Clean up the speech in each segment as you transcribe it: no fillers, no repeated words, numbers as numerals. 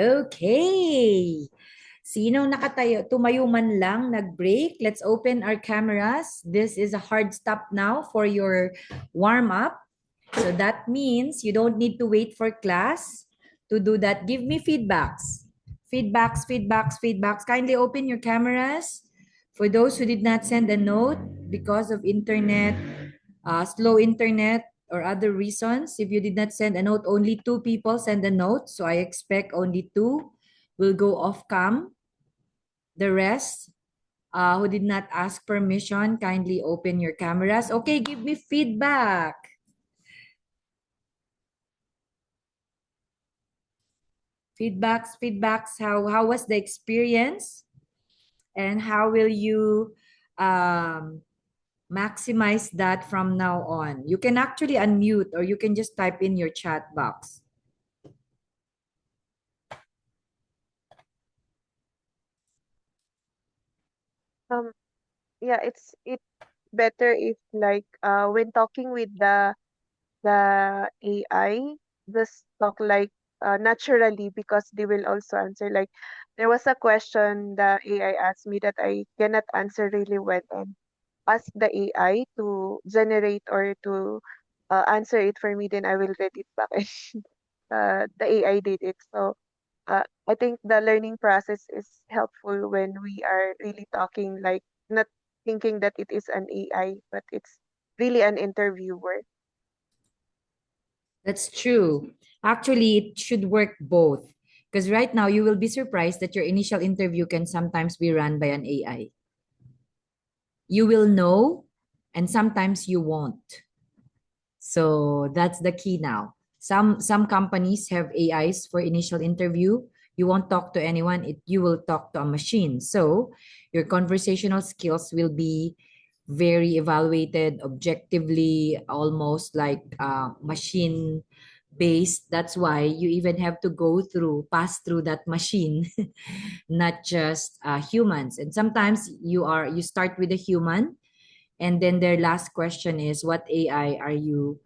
Okay. Sinong nakatayo? Tumayo man lang, nag-break. Let's open our cameras. This is a hard stop now for your warm-up. So that means you don't need to wait for class to do that. Give me feedbacks. Feedbacks. Kindly open your cameras. For those who did not send a note because of internet, slow internet, or other reasons, if you did not send a note, only 2 people send a note. So I expect only 2 will go off cam. The rest who did not ask permission, kindly open your cameras. Okay, give me feedback. Feedbacks. How was the experience? And how will you maximize that from now on? You can actually unmute or you can just type in your chat box. Um, yeah, it's better if like when talking with the AI, just talk like naturally because they will also answer. Like there was a question the AI asked me that I cannot answer really well, and ask the AI to generate or to answer it for me. Then I will read it back, and the AI did it. So I think the learning process is helpful when we are really talking, like not thinking that it is an AI, but it's really an interviewer. That's true. Actually, it should work both. Because right now, you will be surprised that your initial interview can sometimes be run by an AI. You will know, and sometimes you won't. So that's the key now. Some companies have AIs for initial interview. You won't talk to anyone, you will talk to a machine. So your conversational skills will be very evaluated objectively, almost like machine based. That's why you even have to pass through that machine, not just humans. And sometimes you start with a human, and then their last question is, what AI are you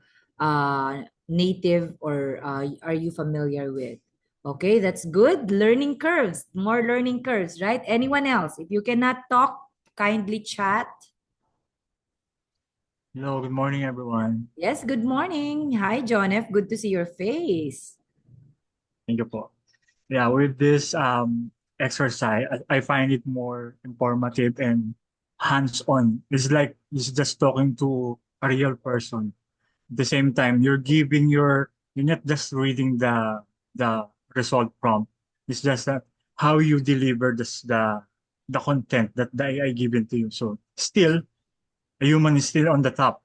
native or are you familiar with? Okay, that's good. Learning curves, more learning curves, right? Anyone else? If you cannot talk, kindly chat. Hello, good morning, everyone. Yes, good morning. Hi, John F. Good to see your face. Thank you po. Yeah, with this exercise, I find it more informative and hands-on. It's like it's just talking to a real person. At the same time, you're not just reading the result prompt. It's just that how you deliver the content that the AI given to you. So still, a human is still on the top,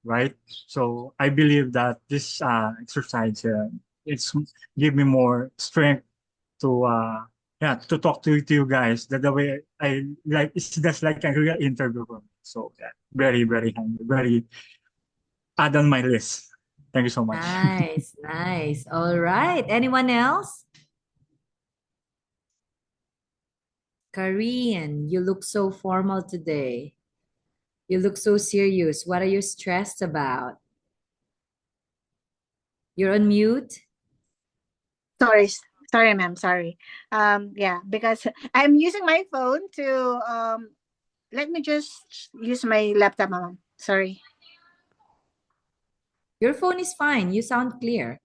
right? So I believe that this exercise it's give me more strength to yeah to talk to you guys. That the way I like it's just like a real interview for me. So yeah, very handy, very add on my list. Thank you so much. Nice. All right. Anyone else? Korean, you look so formal today. You look so serious. What are you stressed about? You're on mute? Sorry, sorry, ma'am. Sorry. Yeah, because I'm using my phone to let me just use my laptop, ma'am. Sorry. Your phone is fine. You sound clear.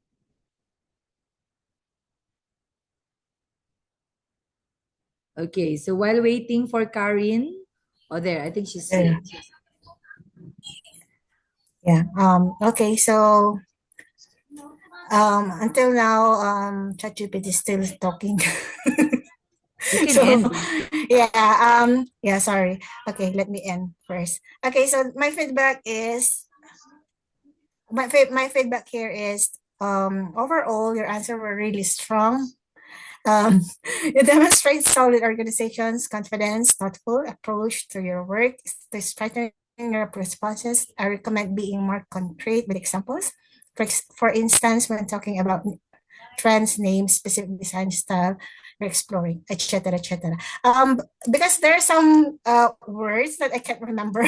Okay, so while waiting for Karin, oh there, I think she's Yeah. saying. Yeah. Okay. So until now, ChatGPT is still talking. You can So end. yeah. Yeah. Sorry. Okay. Let me end first. Okay. So my feedback is my feedback here is overall your answer were really strong. Um, you demonstrate solid organizations, confidence, thoughtful approach to your work to strengthen your responses. I recommend being more concrete with examples. For instance, when talking about trends, names, specific design style you're exploring, etc., etc. Because there are some words that I can't remember.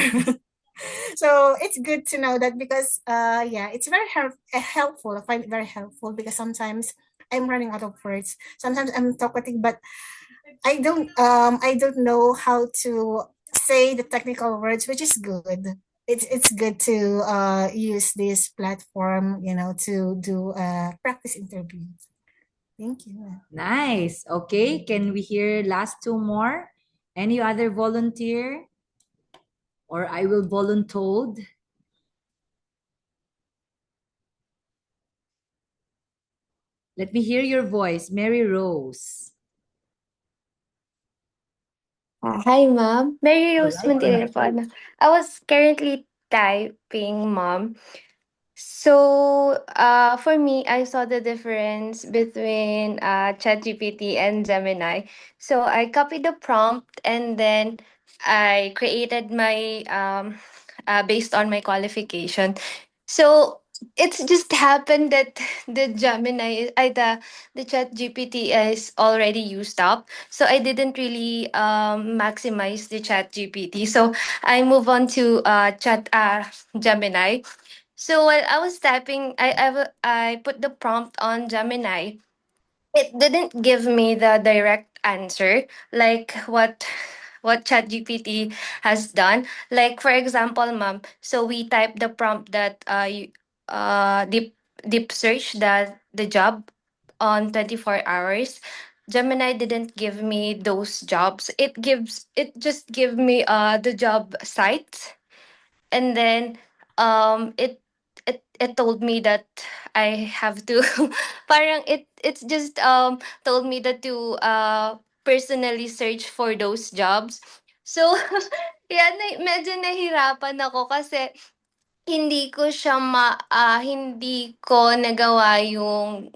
So it's good to know that because yeah, it's very helpful. I find it very helpful because sometimes I'm running out of words. Sometimes I'm talkative, but I don't know how to say the technical words, which is good. It's good to use this platform, to do practice interviews. Thank you. Nice. Okay, can we hear last two more? Any other volunteer? Or I will voluntold. Let me hear your voice, Mary Rose. Hi, Ma'am. Mary All Rose right. Montero po. I was currently typing, Ma'am. So, for me, I saw the difference between ChatGPT and Gemini. So, I copied the prompt and then I created my based on my qualification. So, it's just happened that the the ChatGPT is already used up. So, I didn't really maximize the ChatGPT. So, I move on to Gemini. So while I was typing, I put the prompt on Gemini. It didn't give me the direct answer like what ChatGPT has done. Like for example, ma'am, so we type the prompt that deep search the job on 24 hours. Gemini didn't give me those jobs. It just give me the job site, and then it told me that I have to parang it's just told me that to personally search for those jobs. So yeah, medyo nahirapan ako kasi hindi ko nagawa yung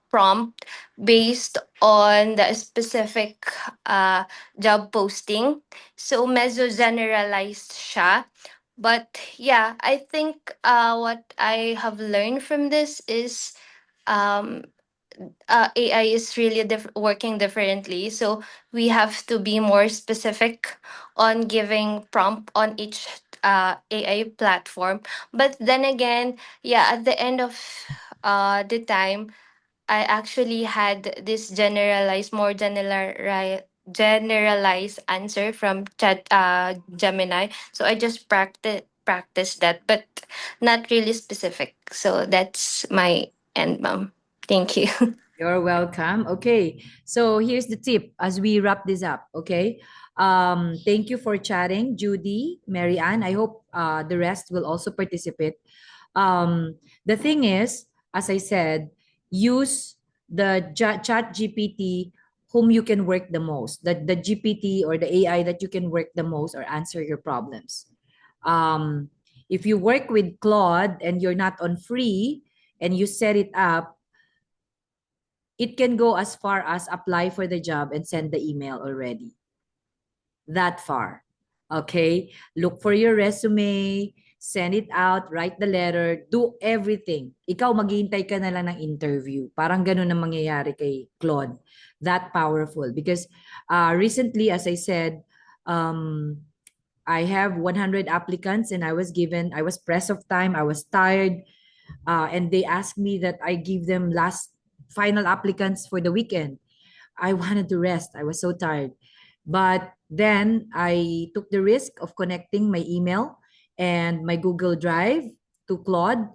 prompt based on the specific uh, job posting. So medyo generalized siya. But yeah, I think what I have learned from this is um, AI is really working differently. So we have to be more specific on giving prompt on each AI platform. But then again, yeah, at the end of the time, I actually had this generalized answer from Chat Gemini. So I just practice that, but not really specific. So that's my end, mom. Thank you. You're welcome. Okay. So here's the tip as we wrap this up. Okay. Thank you for chatting, Judy, Mary Ann. I hope the rest will also participate. The thing is, as I said, use the chat GPT whom you can work the most, the GPT or the AI that you can work the most or answer your problems. If you work with Claude and you're not on free and you set it up, it can go as far as apply for the job and send the email already. That far. Okay? Look for your resume, send it out, write the letter, do everything. Ikaw, maghihintay ka na lang ng interview. Parang ganun ang mangyayari kay Claude. That powerful. Because recently, as I said, I have 100 applicants and I was pressed of time, I was tired, and they asked me that I give them final applicants for the weekend. I wanted to rest. I was so tired. But then I took the risk of connecting my email and my Google Drive to Claude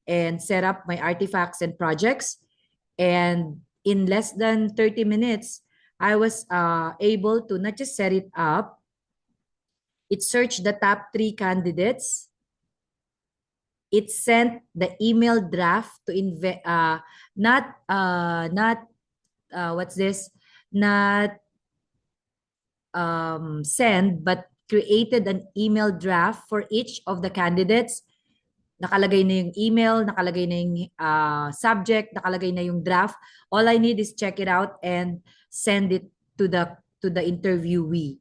and set up my artifacts and projects. And in less than 30 minutes, I was able to not just set it up, it searched the top 3 candidates. It sent the email draft to what's this? Not send, but created an email draft for each of the candidates. Nakalagay na yung email, nakalagay na yung subject, nakalagay na yung draft. All I need is check it out and send it to the interviewee.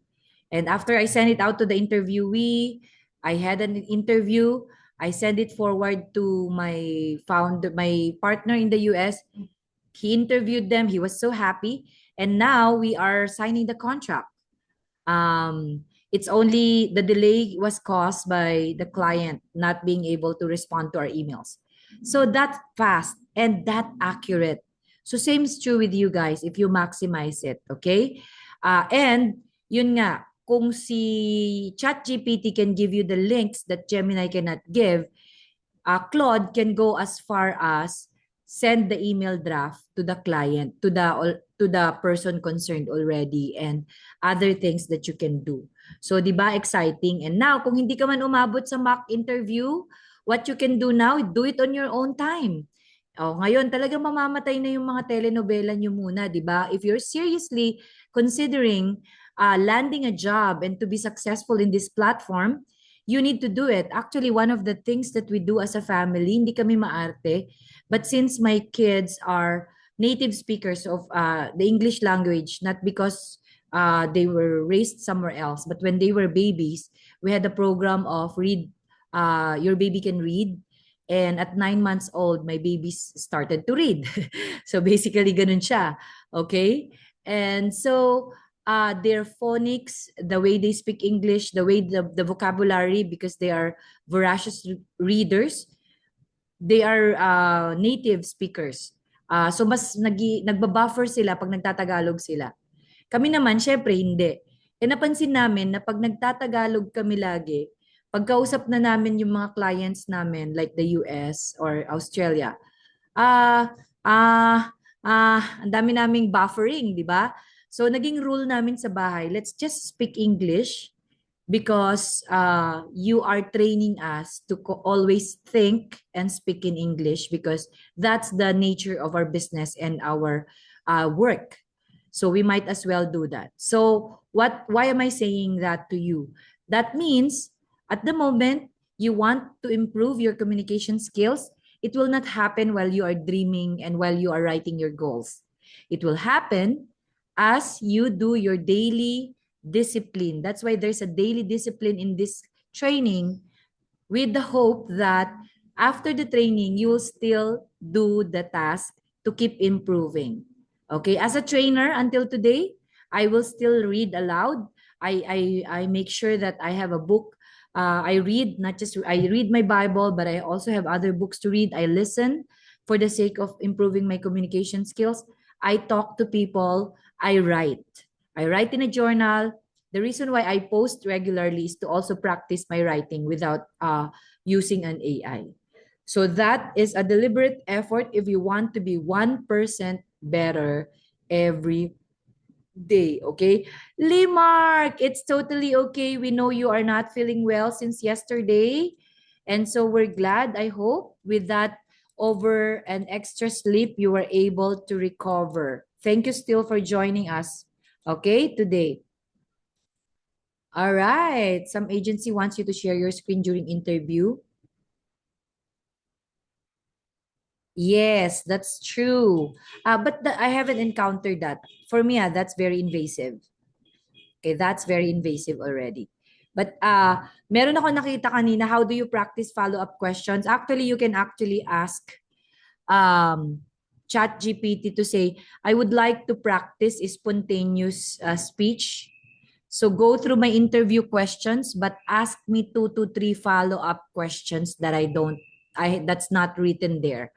And after I send it out to the interviewee, I had an interview. I send it forward to my partner in the US. He interviewed them. He was so happy. And now we are signing the contract. It's only the delay was caused by the client not being able to respond to our emails. So that fast and that accurate. So same is true with you guys if you maximize it, okay? And yun nga, kung si ChatGPT can give you the links that Gemini cannot give, Claude can go as far as send the email draft to the client, to the person concerned already, and other things that you can do. So, di ba, exciting? And now, kung hindi ka man umabot sa mock interview, what you can do now, do it on your own time. Oh, ngayon, talagang mamamatay na yung mga telenovela nyo muna, di ba? If you're seriously considering landing a job and to be successful in this platform, you need to do it. Actually, one of the things that we do as a family, hindi kami maarte, but since my kids are native speakers of the English language, not because they were raised somewhere else, but when they were babies, we had a program of read, your baby can read. And at 9 months old, my baby started to read. So basically, ganun siya. Okay? And so, their phonics, the way they speak English, the way the vocabulary, because they are voracious readers, they are native speakers. So mas nagbabuffer sila pag nagtatagalog sila. Kami naman, syempre, hindi. E napansin namin na pag nagtatagalog kami lagi, pagkausap na namin yung mga clients namin, like the US or Australia, ang dami naming buffering, di ba? So, naging rule namin sa bahay, let's just speak English because you are training us to always think and speak in English because that's the nature of our business and our work. So, we might as well do that. So, why am I saying that to you? That means, at the moment, you want to improve your communication skills, it will not happen while you are dreaming and while you are writing your goals. It will happen as you do your daily discipline. That's why there's a daily discipline in this training with the hope that after the training, you will still do the task to keep improving. Okay, as a trainer until today, I will still read aloud. I make sure that I have a book. I read, not just I read my Bible, but I also have other books to read. I listen for the sake of improving my communication skills. I talk to people. I write. I write in a journal. The reason why I post regularly is to also practice my writing without using an AI. So that is a deliberate effort if you want to be 1% better every day, okay? Limark, it's totally okay. We know you are not feeling well since yesterday. And so we're glad, I hope, with that over an extra sleep, you were able to recover. Thank you still for joining us, okay, today. All right. Some agency wants you to share your screen during interview. Yes, that's true. But I haven't encountered that. For me, that's very invasive. Okay, that's very invasive already. But meron ako nakita kanina, how do you practice follow-up questions? Actually, you can actually ask ChatGPT to say, I would like to practice spontaneous speech. So go through my interview questions, but ask me 2 to 3 follow-up questions that that's not written there.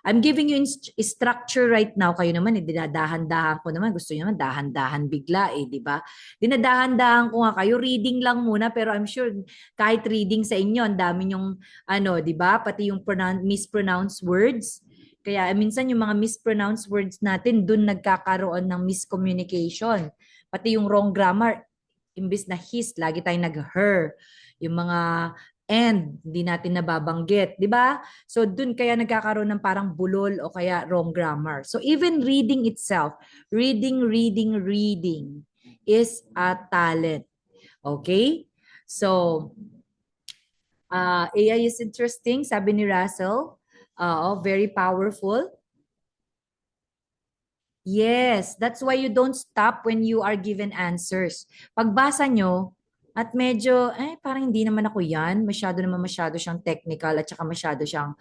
I'm giving you structure right now. Kayo naman, dinadahan-dahan ko naman. Gusto niyo naman, dahan-dahan bigla di ba? Dinadahan-dahan ko nga kayo. Reading lang muna, pero I'm sure kahit reading sa inyo, ang dami yung, di ba? Pati yung mispronounced words. Kaya minsan yung mga mispronounced words natin, dun nagkakaroon ng miscommunication. Pati yung wrong grammar, imbis na his, lagi tayong nag-her. Yung mga and hindi natin nababanggit, di ba? So dun kaya nagkakaroon ng parang bulol o kaya wrong grammar. So even reading itself, reading is a talent. Okay? So AI is interesting, sabi ni Russell. Very powerful. Yes, that's why you don't stop when you are given answers. Pagbasa nyo, at medyo, parang hindi naman ako yan. Masyado siyang technical at saka masyado siyang,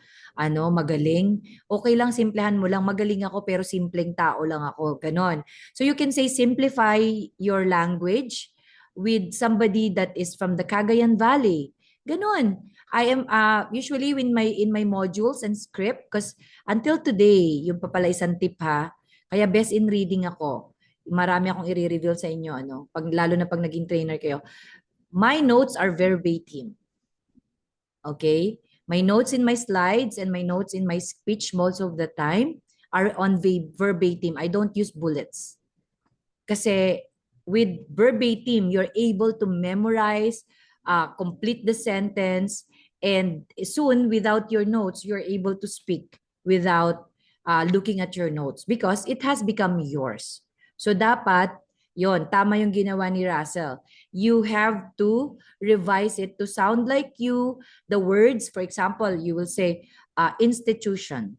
magaling. Okay lang, simplehan mo lang. Magaling ako pero simpleng tao lang ako. Ganon. So you can say, simplify your language with somebody that is from the Cagayan Valley. Ganon. I am usually in my modules and script, because until today, yung pa pala isang tip ha, Kaya best in reading ako. Marami akong i-reveal sa inyo, ano, lalo na pag naging trainer kayo. My notes are verbatim. Okay? My notes in my slides and my notes in my speech most of the time are on verbatim. I don't use bullets. Kasi with verbatim, you're able to memorize, complete the sentence, and soon, without your notes, you're able to speak without looking at your notes because it has become yours. So dapat, yon, tama yung ginawa ni Russell. You have to revise it to sound like you. The words, for example, you will say institution.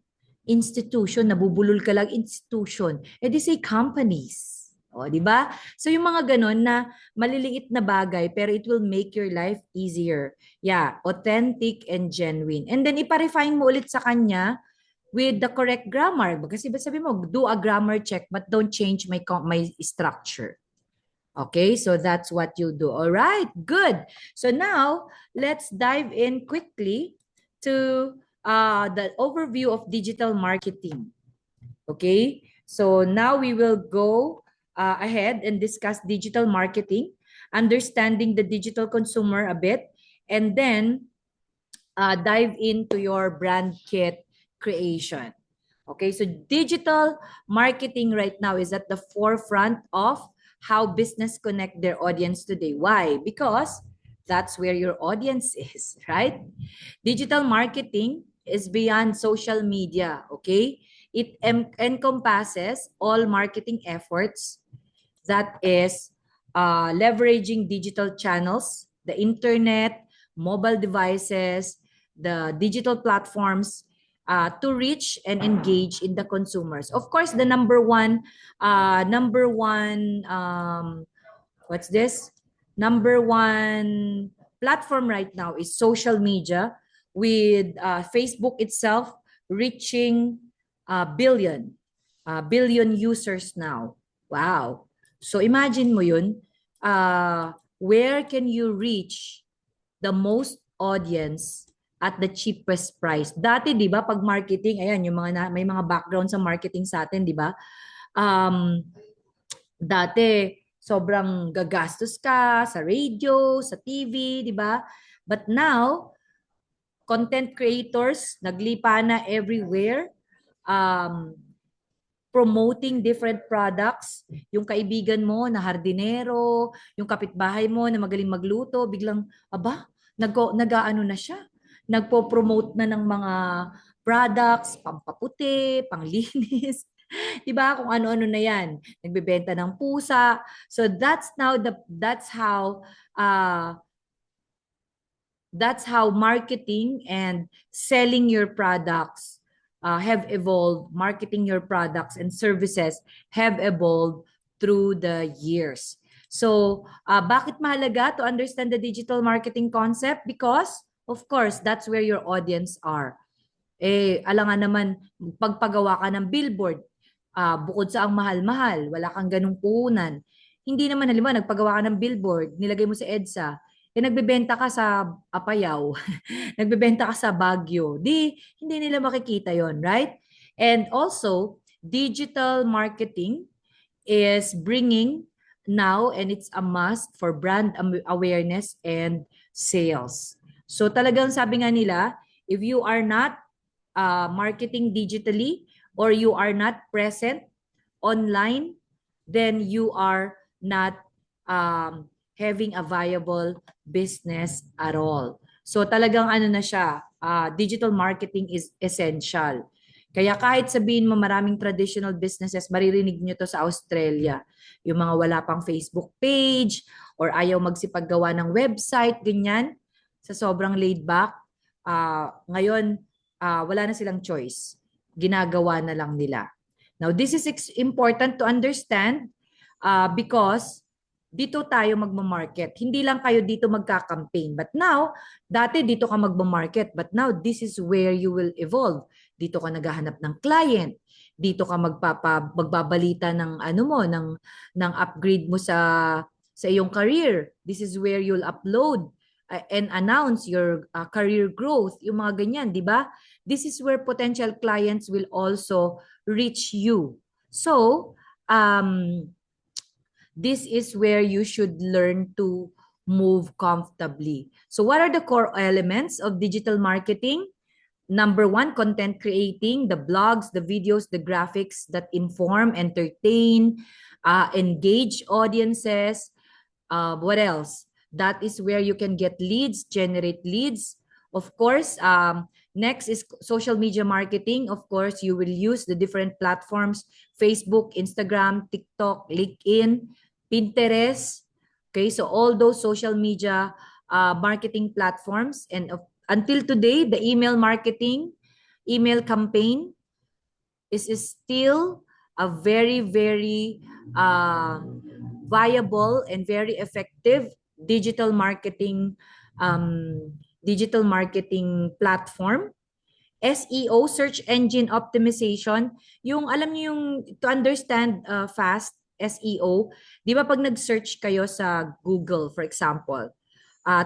Institution, nabubulol ka lang, institution. Eh di say companies. O, di ba? So yung mga ganun na maliliit na bagay pero it will make your life easier. Yeah, authentic and genuine. And then ipa-refine mo ulit sa kanya with the correct grammar. Kasi sabi mo, do a grammar check but don't change my structure. Okay, so that's what you do. All right, good. So now, let's dive in quickly to the overview of digital marketing. Okay, so now we will go ahead and discuss digital marketing, understanding the digital consumer a bit, and then dive into your brand kit creation. Okay, so digital marketing right now is at the forefront of how business connect their audience today. Why? Because that's where your audience is, right? Digital marketing is beyond social media, okay? It encompasses all marketing efforts that is leveraging digital channels, the internet, mobile devices, the digital platforms to reach and engage in the consumers. Of course, the number one, what's this? Number one platform right now is social media, with Facebook itself reaching billion users now. Wow. So imagine mo yun, where can you reach the most audience at the cheapest price? Dati, di ba, pag marketing, ayan, yung mga may mga background sa marketing sa atin, di ba? Dati, sobrang gagastos ka sa radio, sa TV, di ba? But now, content creators, naglipa na everywhere, promoting different products. Yung kaibigan mo na hardinero, yung kapitbahay mo na magaling magluto, biglang, aba, nag-ano na siya. Nagpo-promote na ng mga products, pampaputi, panglinis. 'Di ba? Kung ano-ano na 'yan. Nagbebenta ng pusa. So that's how marketing and selling your products have evolved. Marketing your products and services have evolved through the years. So, bakit mahalaga to understand the digital marketing concept? Because, of course, that's where your audience are. Alangan naman, pagpagawa ka ng billboard, bukod sa ang mahal-mahal, wala kang ganung puhunan. Hindi naman, halimbawa, nagpagawa ka ng billboard, nilagay mo sa EDSA, nagbebenta ka sa Apayao, nagbebenta ka sa Baguio, hindi nila makikita yon, right? And also, digital marketing is bringing now, and it's a must for brand awareness and sales. So talagang sabi nga nila, if you are not marketing digitally or you are not present online, then you are not having a viable business at all. So talagang ano na siya, digital marketing is essential. Kaya kahit sabihin mo maraming traditional businesses, maririnig nyo to sa Australia. Yung mga wala pang Facebook page or ayaw magsipaggawa ng website, ganyan. Sa sobrang laid back, ngayon wala na silang choice. Ginagawa na lang nila. Now, this is important to understand because dito tayo magmamarket. Hindi lang kayo dito magka-campaign. But now, dati dito ka magmamarket. But now, this is where you will evolve. Dito ka naghahanap ng client. Dito ka magbabalita ng ano mo, ng upgrade mo sa iyong career. This is where you'll upload and announce your career growth. Yung mga ganyan, di ba? This is where potential clients will also reach you. So, this is where you should learn to move comfortably. So what are the core elements of digital marketing? Number one, content creating, the blogs, the videos, the graphics that inform, entertain, engage audiences. What else? That is where you can get leads, generate leads. Of course, next is social media marketing. Of course, you will use the different platforms, Facebook, Instagram, TikTok, LinkedIn, Pinterest. Okay, so all those social media marketing platforms. And until today, the email marketing, email campaign is still a very, very viable and very effective digital marketing platform. SEO, search engine optimization, yung alam niyo yung to understand fast SEO, di ba pag nag-search kayo sa Google, for example,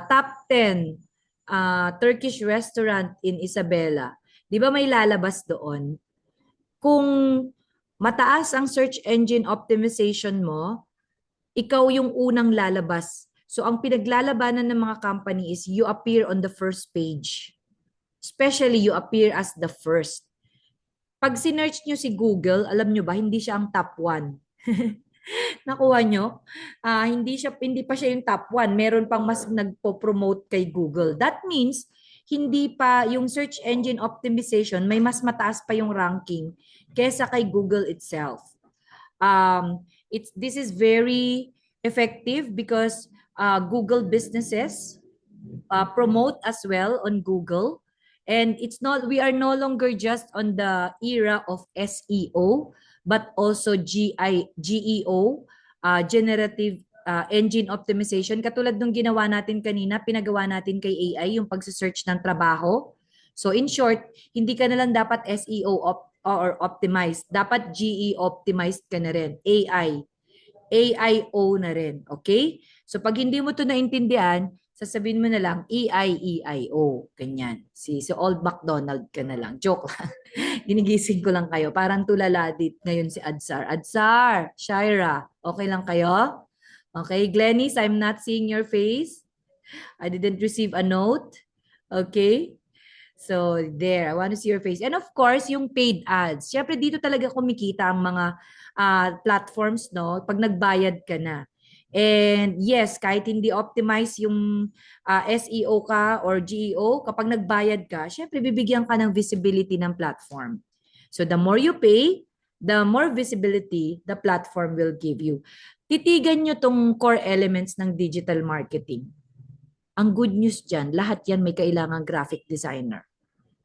top 10 Turkish restaurant in Isabela, di ba may lalabas doon? Kung mataas ang search engine optimization mo, ikaw yung unang lalabas. So ang pinaglalabanan ng mga company is you appear on the first page. Especially you appear as the first. Pag sinearch nyo si Google, alam nyo ba, hindi siya ang top 1. Nakuha nyo? Hindi pa siya yung top 1. Meron pang mas nagpo-promote kay Google. That means, hindi pa yung search engine optimization, may mas mataas pa yung ranking kesa kay Google itself. This is very effective because Google businesses promote as well on Google. And we are no longer just on the era of SEO, but also GEO, generative engine optimization. Katulad nung ginawa natin kanina, pinagawa natin kay AI, yung pagsesearch ng trabaho. So in short, hindi ka na lang dapat SEO or optimized. Dapat GE optimized ka na rin. AIO na rin. Okay? So pag hindi mo to naintindihan, sasabihin mo na lang EIEIO. Ganyan. Si Old MacDonald ka na lang. Joke lang. Ginigising ko lang kayo. Parang tulala dit ngayon si Adsar. Adsar, Shaira, okay lang kayo? Okay, Glennis, I'm not seeing your face. I didn't receive a note. Okay? So, there. I want to see your face. And of course, yung paid ads. Siyempre, dito talaga kumikita ang mga platforms, no? Pag nagbayad ka na. And yes, kahit hindi optimize yung SEO ka or GEO, kapag nagbayad ka, syempre bibigyan ka ng visibility ng platform. So the more you pay, the more visibility the platform will give you. Titigan nyo tong core elements ng digital marketing. Ang good news dyan, lahat yan may kailangang graphic designer.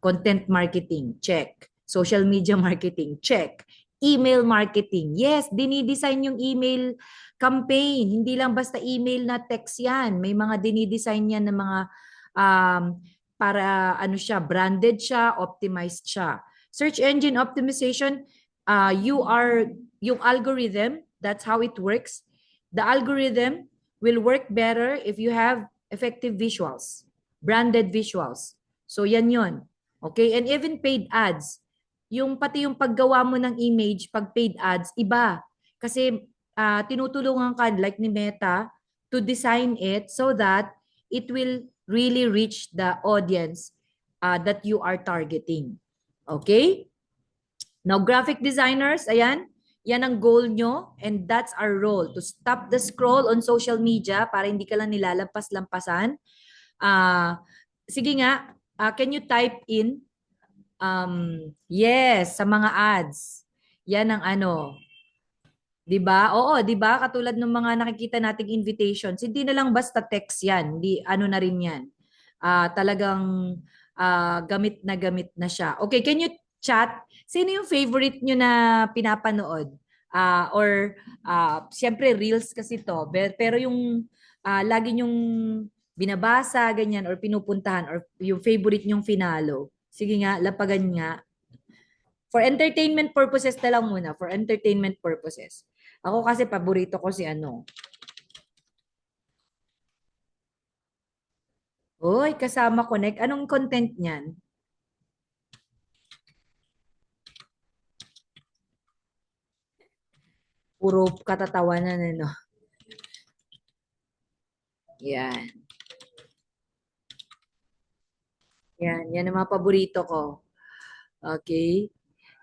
Content marketing, check. Social media marketing, check. Email marketing, yes, dinidesign yung email campaign. Hindi lang basta email na text yan. May mga dinidesign yan ng mga para ano siya, branded siya, optimized siya. Search engine optimization, yung algorithm, that's how it works. The algorithm will work better if you have effective visuals, branded visuals. So yan yun. Okay? And even paid ads. Pati yung paggawa mo ng image, pag paid ads, iba. Kasi tinutulungan ka, like ni Meta, to design it so that it will really reach the audience that you are targeting. Okay? Now, graphic designers, ayan, yan ang goal nyo and that's our role, to stop the scroll on social media para hindi ka lang nilalampas-lampasan. Sige nga, can you type in yes, sa mga ads. Yan ang ano. 'Di ba? Oo, 'di ba? Katulad ng mga nakikita nating invitations, hindi na lang basta text 'yan. Hindi ano na rin 'yan. Talagang gamit na siya. Okay, can you chat? Sino yung favorite nyo na pinapanood? Siyempre reels kasi to. Pero yung lagi nyong binabasa, ganyan, or pinupuntahan, or yung favorite nyong finalo. Sige nga, lapagan nga. For entertainment purposes na lang muna. For entertainment purposes. Ako kasi paborito ko si ano. Uy, kasama connect. Anong content niyan? Puro katatawanan, ano. Yan. Yan ang mga paborito ko. Okay.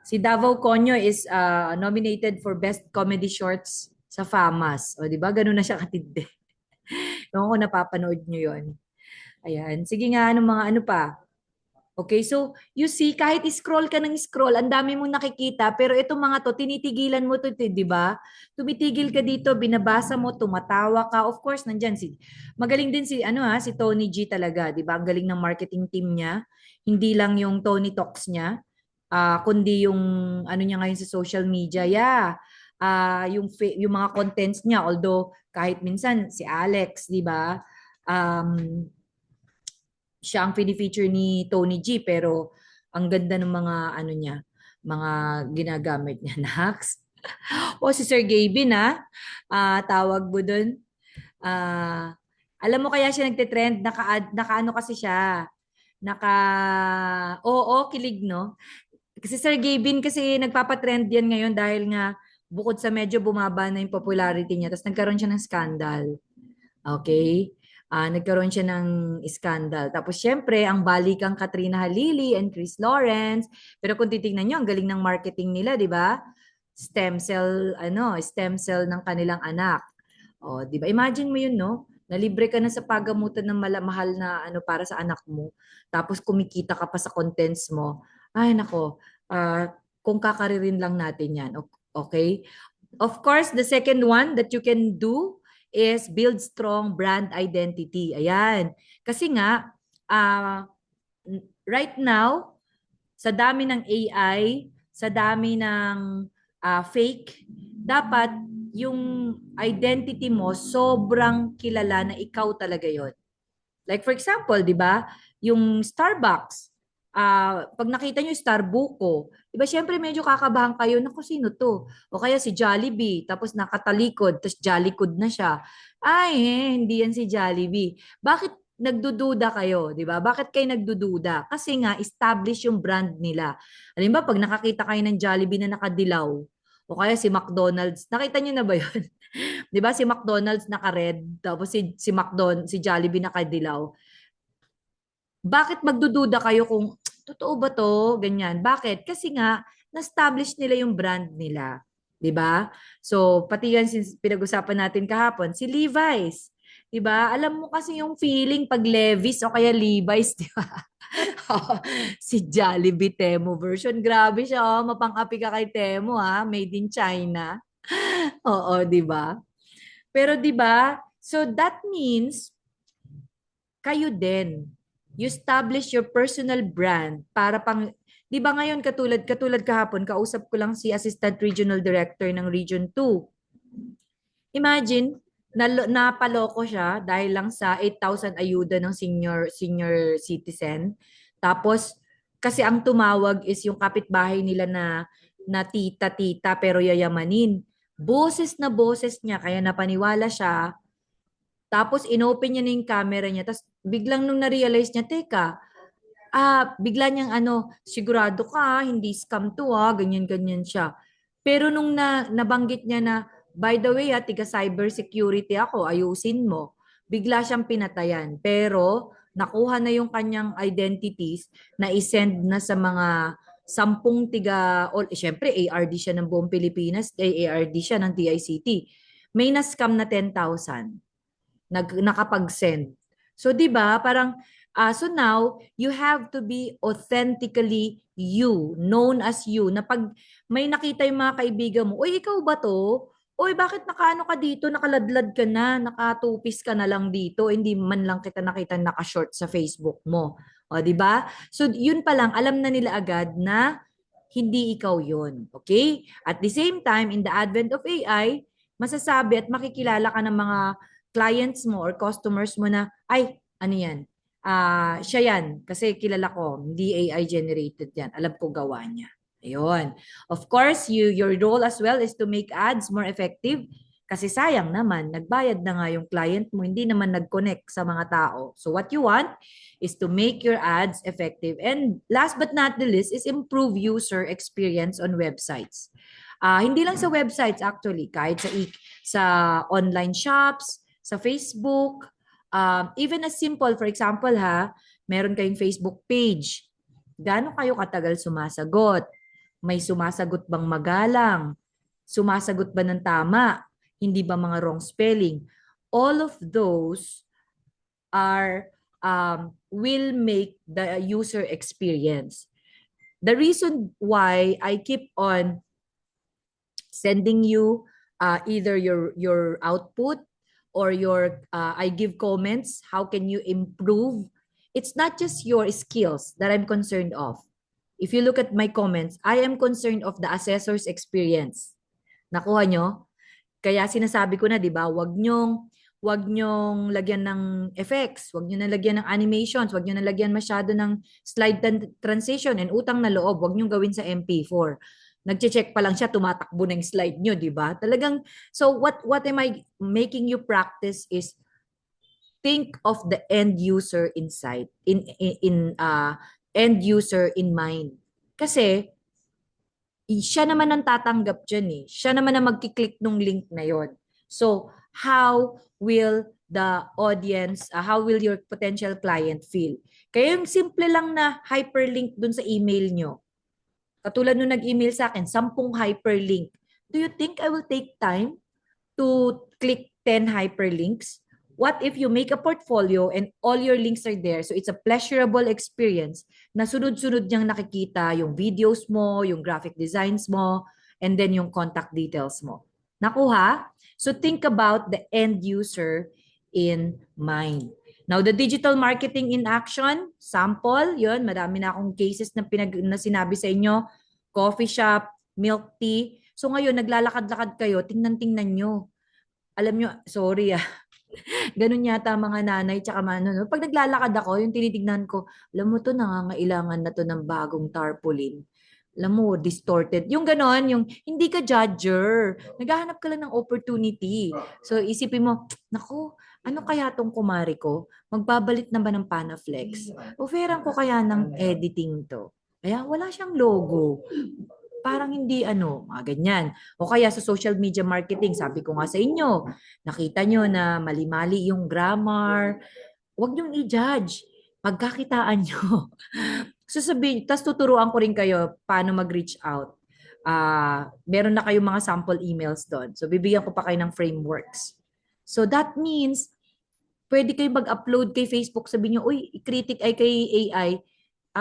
Si Davao Conyo is nominated for Best Comedy Shorts sa FAMAS. O, di ba? Ganun na siya katindi. Ewan ko napapanood nyo yon. Ayan. Sige nga, ano pa? Okay, so you see, kahit scroll ka ng scroll, ang dami mong nakikita, pero itong mga to, tinitigilan mo to, di ba? Tumitigil ka dito, binabasa mo, tumatawa ka. Of course, nandyan magaling din si Tony G talaga, di ba? Ang galing ng marketing team niya. Hindi lang yung Tony Talks niya, kundi yung ano niya ngayon sa social media. Yeah. Yung mga contents niya, although kahit minsan si Alex, di ba? Siya ang feature ni Tony G, pero ang ganda ng mga ano niya, mga ginagamit niya. Nax. O si Sir Gavin, tawag mo dun. Alam mo kaya siya nagte-trend, naka ano kasi siya. Oo, kilig, no? Kasi Sir Gavin kasi nagpapatrend yan ngayon dahil nga bukod sa medyo bumaba na yung popularity niya, tapos nagkaroon siya ng scandal. Okay? Nagkaroon siya ng scandal. Tapos syempre, ang balikang Katrina Halili and Chris Lawrence. Pero kung titingnan nyo, ang galing ng marketing nila, di ba? Stem cell ng kanilang anak. O, di ba? Imagine mo yun, no? Nalibre ka na sa pagamutan ng mahal na ano para sa anak mo. Tapos kumikita ka pa sa contents mo. Ay, nako. Kung kakaririn lang natin yan. Okay? Of course, the second one that you can do is build strong brand identity. Ayan. Kasi nga, right now, sa dami ng AI, sa dami ng fake, dapat yung identity mo sobrang kilala na ikaw talaga yon. Like for example, di ba, yung Starbucks, pag nakita nyo yung Starbucko, di ba syempre medyo kakabahan kayo, naku sino to? O kaya si Jollibee, tapos nakatalikod, tapos Jollycod na siya. Ay, hindi yan si Jollibee. Bakit nagdududa kayo, di ba? Bakit kayo nagdududa? Kasi nga, establish yung brand nila. Alam ba, pag nakakita kayo ng Jollibee na nakadilaw, o kaya si McDonald's, nakita nyo na ba yun? Di ba si McDonald's naka-red, tapos si Jollibee nakadilaw. Bakit magdududa kayo kung totoo ba to? Ganyan. Bakit? Kasi nga, na-establish nila yung brand nila. 'Di ba? So, pati yan pinag-usapan natin kahapon, si Levi's. 'Di ba? Alam mo kasi yung feeling pag Levi's o kaya Levi's, 'di ba? Si Jollibee Temu version. Grabe siya, oh. Mapang-api ka kay Temu, ha? Made in China. Oo, 'di ba? Pero 'di ba? So that means kayo din. You establish your personal brand para pang 'di ba ngayon katulad kahapon kausap ko lang si Assistant Regional Director ng Region 2. Imagine napaloko siya dahil lang sa 8,000 ayuda ng senior citizen. Tapos kasi ang tumawag is yung kapitbahay nila na tita pero yayamanin. Boses na boses niya kaya napaniwala siya. Tapos inopen niya na yung camera niya. Tapos biglang nung na-realize niya, teka, bigla niyang sigurado ka, hindi scam to ganyan-ganyan siya. Pero nung nabanggit niya na, by the way tiga cybersecurity ako, ayusin mo. Bigla siyang pinatayan. Pero nakuha na yung kanyang identities na isend na sa mga 10 syempre ARD siya ng buong Pilipinas, ARD siya ng TICT. May na-scam na 10,000 nakapag-send. So 'di ba, parang so now you have to be authentically you, known as you. Na pag may nakita yung mga kaibigan mo, "Uy, ikaw ba 'to? Uy, bakit nakaano ka dito, nakaladlad ka na, nakatupis ka na lang dito, hindi man lang kita nakita naka-short sa Facebook mo." O 'di ba? So yun pa lang, alam na nila agad na hindi ikaw yun. Okay? At the same time, in the advent of AI, masasabi at makikilala ka ng mga clients mo or customers mo na, ay, ano yan? Siya yan. Kasi kilala ko, hindi AI generated yan. Alam ko gawa niya. Ayun. Of course, your role as well is to make ads more effective. Kasi sayang naman, nagbayad na nga yung client mo, hindi naman nag-connect sa mga tao. So what you want is to make your ads effective. And last but not the least is improve user experience on websites. Hindi lang sa websites actually, kahit sa online shops, sa Facebook, even as simple, for example meron kayong Facebook page. Gaano kayo katagal sumasagot? May sumasagot bang magalang? Sumasagot ba ng tama? Hindi ba mga wrong spelling? All of those are will make the user experience. The reason why I keep on sending you either your output or I give comments, how can you improve? It's not just your skills that I'm concerned of. If you look at my comments, I am concerned of the assessor's experience. Nakuha nyo? Kaya sinasabi ko na, di ba, wag nyong lagyan ng effects, wag nyo na lagyan ng animations, wag nyo na lagyan masyado ng slide transition and utang na loob, wag nyo gawin sa MP4. Nagche-check pa lang siya, tumatakbo na yung slide nyo, di ba? Talagang, so what am I making you practice is think of the end user inside, end user in mind. Kasi, siya naman ang tatanggap dyan eh. Siya naman ang magkiklik nung link na yon. So, how will the audience, how will your potential client feel? Kaya yung simple lang na hyperlink dun sa email nyo. Katulad nung nag-email sa akin, 10 hyperlink. Do you think I will take time to click 10 hyperlinks? What if you make a portfolio and all your links are there? So it's a pleasurable experience na sunod-sunod niyang nakikita yung videos mo, yung graphic designs mo, and then yung contact details mo. Nakuha? So think about the end user in mind. Now, the digital marketing in action, sample, yun, marami na akong cases na sinabi sa inyo, coffee shop, milk tea. So ngayon, naglalakad-lakad kayo, tingnan-tingnan nyo. Alam nyo, sorry ganun yata mga nanay tsaka no. Pag naglalakad ako, yung tinitignan ko, alam mo to, nangangailangan na to ng bagong tarpaulin. Alam mo, distorted. Yung ganon, yung hindi ka judger. Naghahanap ka lang ng opportunity. So isipin mo, naku, ano kaya tong kumari ko? Magbabalit na ba ng Panaflex? Offeran ko kaya ng editing to? Kaya wala siyang logo. Parang hindi mga ganyan. O kaya sa social media marketing, sabi ko nga sa inyo, nakita nyo na mali-mali yung grammar, huwag niyong i-judge. Pagkakitaan nyo. So sabihin, tas tuturuan ko rin kayo paano mag-reach out. Meron na kayong mga sample emails doon. So bibigyan ko pa kayo ng frameworks. So that means, pwede kayo mag-upload kay Facebook, sabihin nyo, uy, i-critic ay kay AI,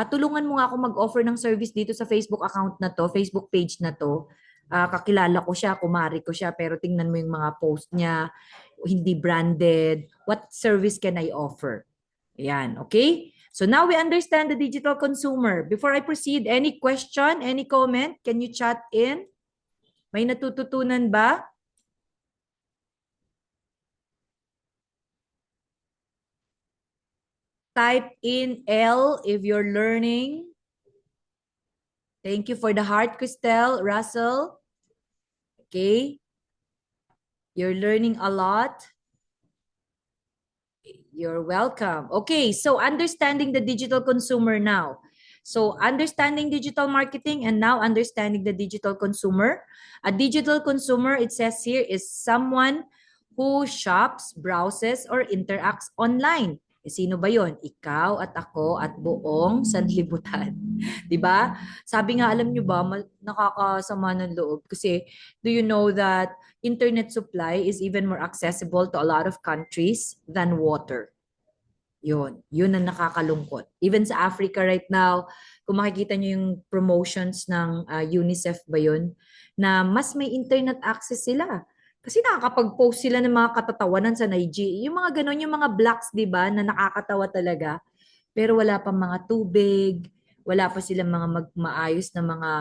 tulungan mo nga ako mag-offer ng service dito sa Facebook account na to, Facebook page na to. Kakilala ko siya, kumari ko siya, pero tingnan mo yung mga post niya, hindi branded. What service can I offer? Ayan, okay? So now we understand the digital consumer. Before I proceed, any question, any comment? Can you chat in? May natututunan ba? Type in L if you're learning. Thank you for the heart, Christelle, Russell. Okay. You're learning a lot. You're welcome. Okay, so understanding the digital consumer now. So understanding digital marketing and now understanding the digital consumer. A digital consumer, it says here, is someone who shops, browses, or interacts online. Sino ba yon? Ikaw at ako at buong sanlibutan. 'Di ba? Sabi nga, alam nyo ba, nakakasama ng loob kasi do you know that internet supply is even more accessible to a lot of countries than water? Yun ang nakakalungkot. Even sa Africa right now, kung makikita nyo yung promotions ng UNICEF ba yun, na mas may internet access sila. Kasi nakakapag-post sila ng mga katatawanan sa Nigeria. Yung mga ganon, yung mga blacks, di ba, na nakakatawa talaga. Pero wala pa mga tubig, wala pa silang mga maayos na mga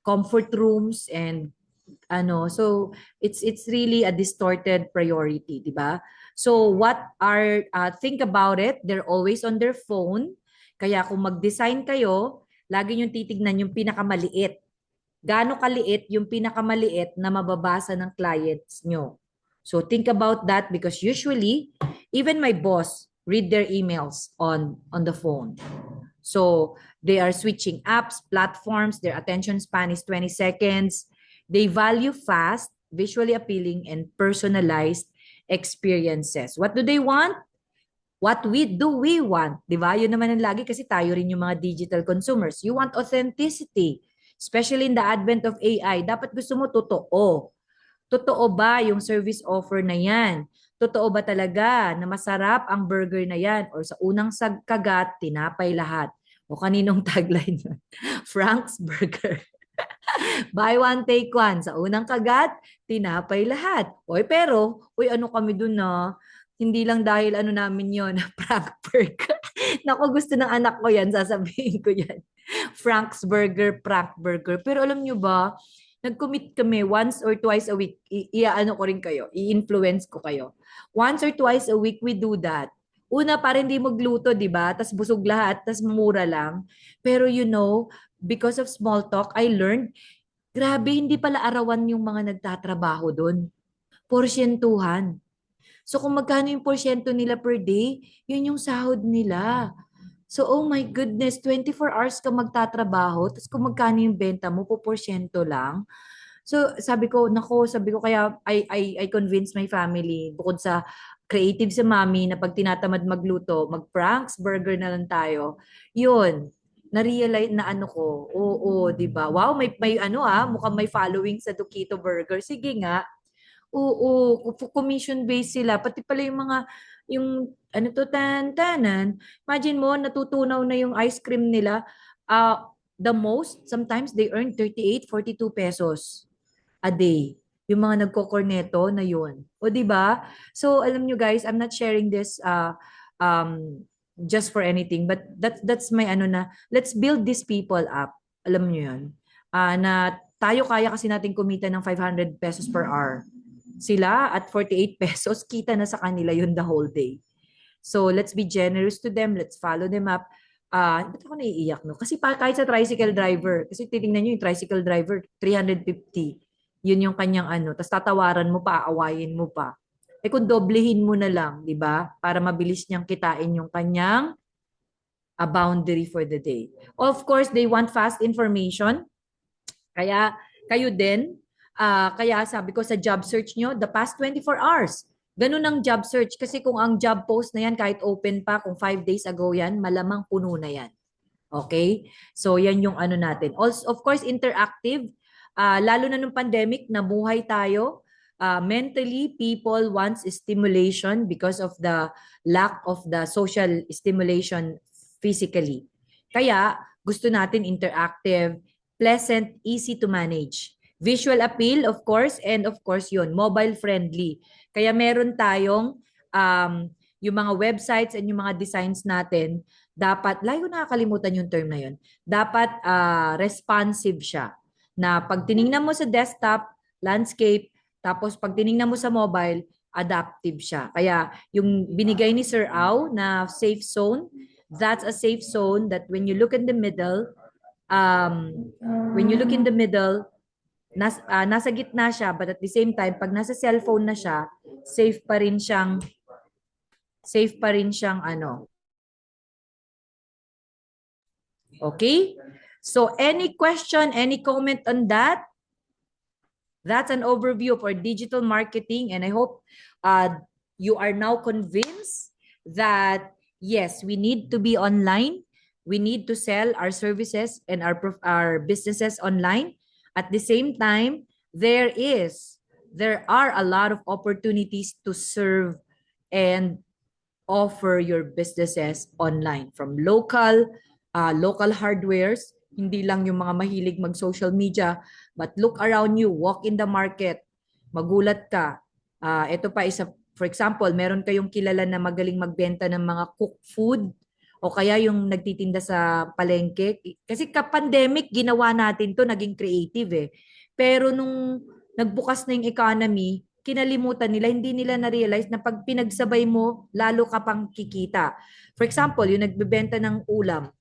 comfort rooms and so it's really a distorted priority, di ba? So think about it, they're always on their phone. Kaya kung mag-design kayo, lagi nyo titignan yung pinakamaliit. Gaano kaliit yung pinakamaliit na mababasa ng clients nyo. So think about that because usually, even my boss read their emails on the phone. So they are switching apps, platforms, their attention span is 20 seconds. They value fast, visually appealing, and personalized experiences. What do they want? What do we want? Di ba? Yun naman ang lagi kasi tayo rin yung mga digital consumers. You want authenticity, especially in the advent of AI. Dapat gusto mo totoo. Totoo ba yung service offer na yan? Totoo ba talaga na masarap ang burger na yan? Or sa unang kagat, tinapay lahat? O kaninong tagline yun? Frank's Burger. Buy one, take one. Sa unang kagat, tinapay lahat. Oy, pero, ano kami dun na, hindi lang dahil ano namin yon prank burger. Naku, gusto ng anak ko yan, sasabihin ko yan. Frank's Burger, prank burger. Pero alam nyo ba, nag-commit kami once or twice a week. Iaano ko rin kayo, i-influence ko kayo. Once or twice a week, we do that. Una, para hindi magluto, di ba? Tas busog lahat, tas mura lang. Pero because of small talk, I learned, grabe, hindi pala arawan yung mga nagtatrabaho doon. Porsyentuhan. So kung magkano yung porsyento nila per day, yun yung sahod nila. So oh my goodness, 24 hours ka magtatrabaho, tapos kung magkano yung benta mo, poporsyento lang. So sabi ko kaya I convinced my family, bukod sa creative sa mami na pag tinatamad magluto, mag-Frank's Burger na lang tayo. Yun, na-realize na ano ko, oo, di ba? Wow, may mukhang may following sa Duquito Burger. Sige nga. Oo, commission-based sila. Pati pala yung tanan. Imagine mo, natutunaw na yung ice cream nila. The most, sometimes they earn 38, 42 pesos a day. Yung mga nagko-corneto na yun. O, di ba? So, alam nyo guys, I'm not sharing this just for anything, but that's my let's build these people up. Alam nyo yun. Na tayo kaya kasi natin kumita ng 500 pesos per hour. Sila at 48 pesos, kita na sa kanila yun the whole day. So let's be generous to them, let's follow them up. Ba't ako naiiyak, no? Kasi kahit sa tricycle driver, kasi titingnan nyo yung tricycle driver, 350. Yun yung kanyang tapos tatawaran mo pa, aawayin mo pa. Kung doblehin mo na lang, di ba? Para mabilis niyang kitain yung kanyang boundary for the day. Of course, they want fast information. Kaya kayo din, kaya sabi ko sa job search nyo, the past 24 hours, ganun ang job search. Kasi kung ang job post na yan, kahit open pa, kung 5 days ago yan, malamang puno na yan. Okay? So, yan yung natin. Also, of course, interactive. Lalo na nung pandemic, nabuhay tayo. Mentally, people wants stimulation because of the lack of the social stimulation physically. Kaya, gusto natin interactive, pleasant, easy to manage. Visual appeal, of course, and of course yun, mobile friendly. Kaya meron tayong yung mga websites and yung mga designs natin, dapat, layo nakakalimutan yung term na yun, dapat responsive siya. Na pag tinignan mo sa desktop, landscape, tapos pag tinignan mo sa mobile, adaptive siya. Kaya yung binigay ni Sir Au na safe zone, that's a safe zone that when you look in the middle, nasa gitna siya, but at the same time, pag nasa cellphone na siya, safe pa rin siyang Okay? So, any question, any comment on that? That's an overview of our digital marketing, and I hope you are now convinced that yes, we need to be online. We need to sell our services and our businesses online. At the same time, there are a lot of opportunities to serve and offer your businesses online, from local hardwares, hindi lang yung mga mahilig mag-social media, but look around you, walk in the market, magulat ka. Ito pa isa, for example, meron kayong kilala na magaling magbenta ng mga cooked food, o kaya yung nagtitinda sa palengke. Kasi ka-pandemic, ginawa natin to, naging creative eh. Pero nung nagbukas na yung economy, kinalimutan nila, hindi nila na-realize na pag pinagsabay mo, lalo ka pang kikita. For example, yung nagbebenta ng ulam,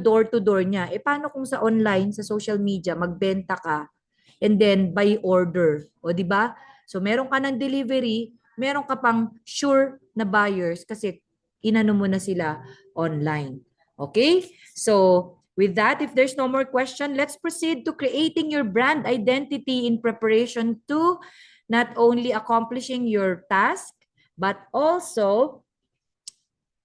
door to door niya. Paano kung sa online, sa social media, magbenta ka and then by order? O di ba? So meron ka ng delivery, meron ka pang sure na buyers kasi inano mo na sila online. Okay? So, with that, if there's no more question, let's proceed to creating your brand identity in preparation to not only accomplishing your task, but also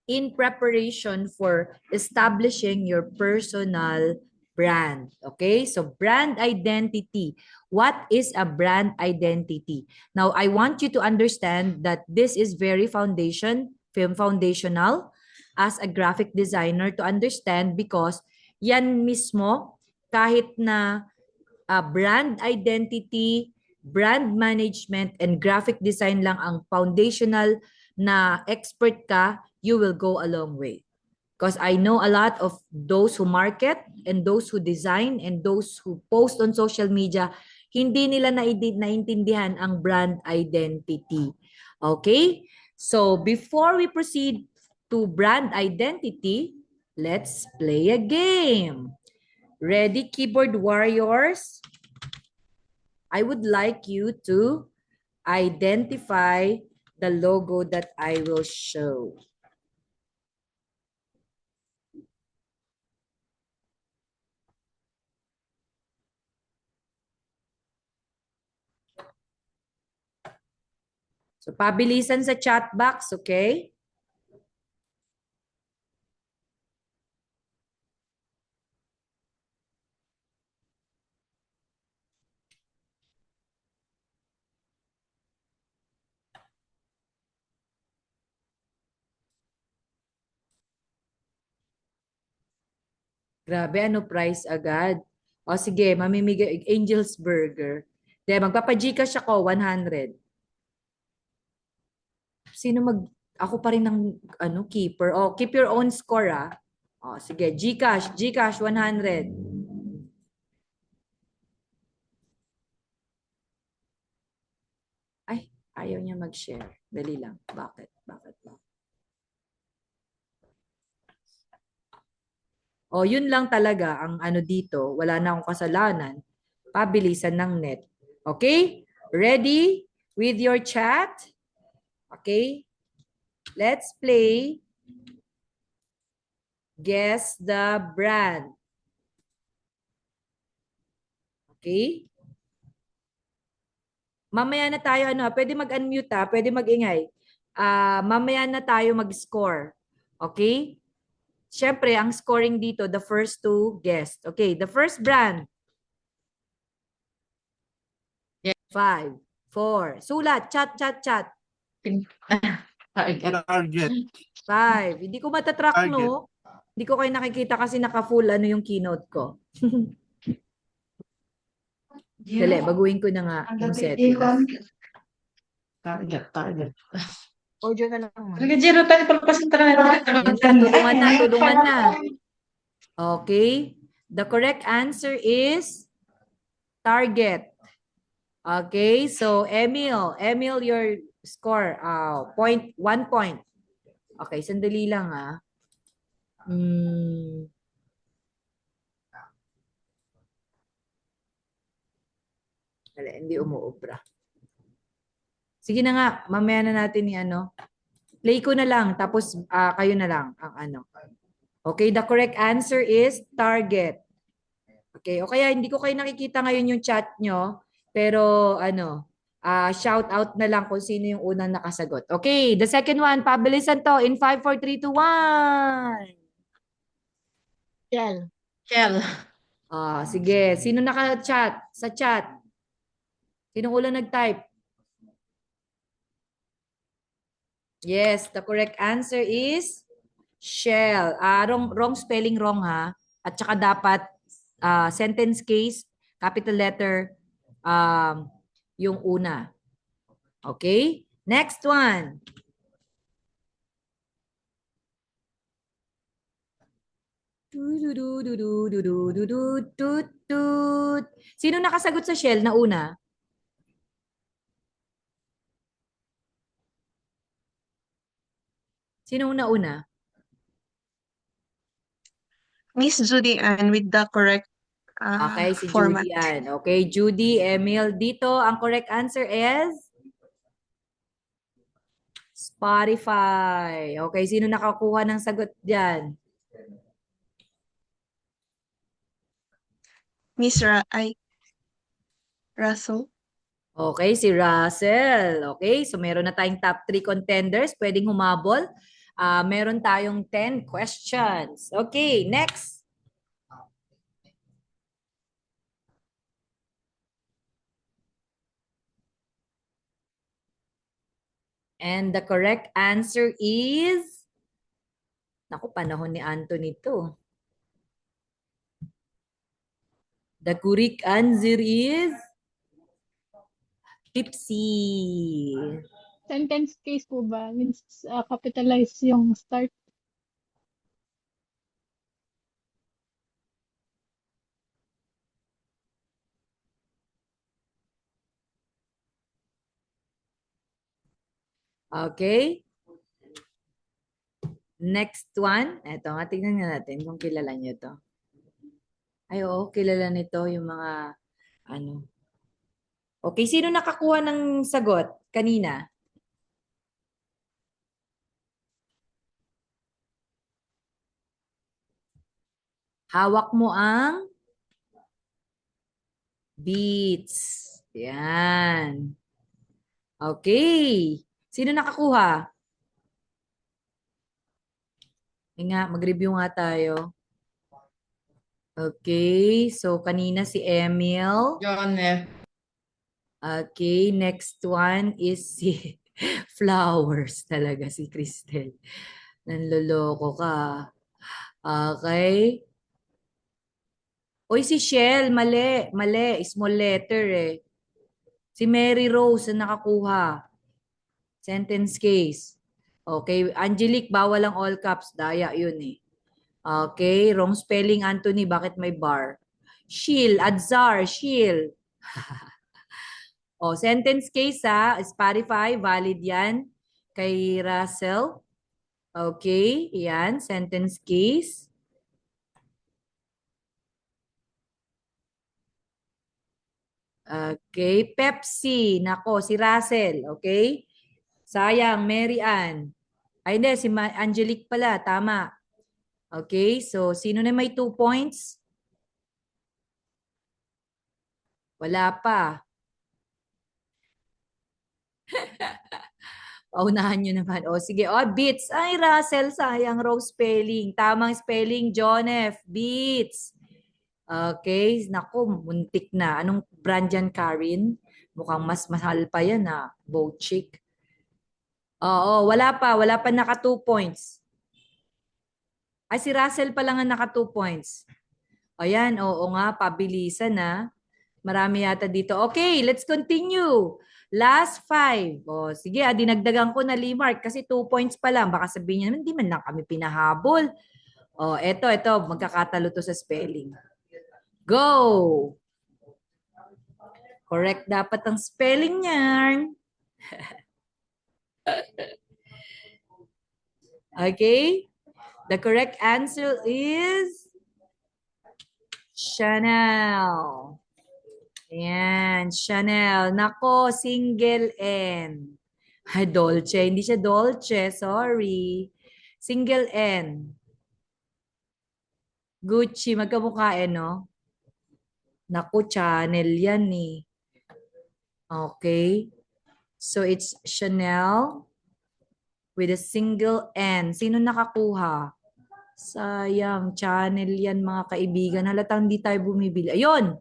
in preparation for establishing your personal brand. Okay? So brand identity. What is a brand identity? Now, I want you to understand that this is very foundational as a graphic designer to understand because yan mismo kahit na brand identity, brand management, and graphic design lang ang foundational na expert ka, you will go a long way. Because I know a lot of those who market and those who design and those who post on social media, hindi nila naintindihan ang brand identity. Okay? So before we proceed to brand identity, let's play a game. Ready, keyboard warriors? I would like you to identify the logo that I will show. So, pabilisan sa chat box, okay? Grabe, ano price agad? O sige, mamimigay Angel's Burger. De, magpapa-Gcash ako, 100. Sino ako pa rin ng keeper. O, keep your own score ah. O, sige, Gcash 100. Ay, ayaw niya mag-share. Dali lang. Bakit? O, yun lang talaga ang dito. Wala na akong kasalanan. Pabilisan ng net. Okay? Ready with your chat? Okay? Let's play Guess the Brand. Okay? Mamaya na tayo, pwede mag-unmute pwede mag-ingay. Mamaya na tayo mag-score. Okay? Siyempre, ang scoring dito, the first two guessed. Okay, the first brand. 5, 4. Sulat, chat. Target. 5. Hindi ko matatrack, Target. no? Hindi ko kayo nakikita kasi naka-full yung keynote ko. Dali, baguhin ko na nga yung settings. Target. Audio na lang. Zero tayo pagpasin Tulungan na. Okay. The correct answer is target. Okay, so Emil, your score, 1 point. Okay, sandali lang hindi umuubra. Sige na nga, mamaya na natin play ko na lang, tapos kayo na lang ang Okay, the correct answer is target. Okay, o kaya hindi ko kayo nakikita ngayon yung chat nyo, pero shout out na lang kung sino yung unang nakasagot. Okay, the second one, pabilisan to in 5, 4, 3, 2, 1. Shell. Sige, sino naka-chat sa chat? Sinong unang nag-type? Yes, the correct answer is Shell. Wrong spelling, wrong ha. At saka dapat sentence case, capital letter, yung una. Okay? Next one. Sino nakasagot sa Shell na una? Sino una? Miss Judy Ann with the correct Okay, si format. Judy yan. Okay, Judy, Emil. Dito, ang correct answer is Spotify. Okay, sino nakakuha ng sagot dyan? Russell. Okay, si Russell. Okay, so meron na tayong top 3 contenders. Pwedeng humabol. Meron tayong 10 questions. Okay, next. And the correct answer is... Naku, panahon ni Anthony to. The correct answer is... Tipsy. Sentence case po ba? Means capitalize yung start. Okay. Next one. Ito nga, tignan nga natin kung kilala nyo to. Ay, oo, kilala nito yung mga ano. Okay, sino nakakuha ng sagot kanina? Hawak mo ang beats. Yan. Okay. Sino nakakuha? Nga, mag-review nga tayo. Okay, so kanina si Emil. John F. Okay, next one is si Flowers talaga, si Cristel. Nanloloko ka. Okay. Oy, si Shell, mali. Mali, small letter eh. Si Mary Rose na nakakuha. Sentence case. Okay, Angelique, bawal ang all caps. Daya yun eh. Okay, wrong spelling, Anthony. Bakit may bar? Shield, Adzar, shield. O, sentence case ha. Spotify, valid yan. Kay Russell. Okay, yan. Sentence case. Okay, Pepsi. Nako, si Russell. Okay. Sayang, Mary Ann. Ay, hindi. Si Angelique pala. Tama. Okay, so sino na may 2 points? Wala pa. Paunahan nyo naman. O, sige. O, Beats. Ay, Russell, sayang. Wrong spelling. Tamang spelling, John F. Beats. Okay. Naku, muntik na. Anong brand yan, Karin? Mukhang mas mahal pa yan, ha? Bow chick. Oo, wala pa. Wala pa naka 2 points. Ay, si Russell pa lang ang naka 2 points. Ayan, oo nga, pabilisan na. Marami yata dito. Okay, let's continue. Last 5. O, sige, dinagdagan ko na Limark kasi 2 points pa lang. Baka sabihin niya, hindi man lang kami pinahabol. O, eto, magkakatalo to sa spelling. Go! Correct dapat ang spelling niyan. Okay? The correct answer is Chanel. Ayan, Chanel. Nako, single N. Ay, Dolce. Hindi siya Dolce. Sorry. Single N. Gucci. Magkamukha no? Naku, Chanel yan eh. Okay. So, it's Chanel with a single N. Sino nakakuha? Sayang, Chanel yan mga kaibigan. Halatang hindi tayo bumibili. Ayun!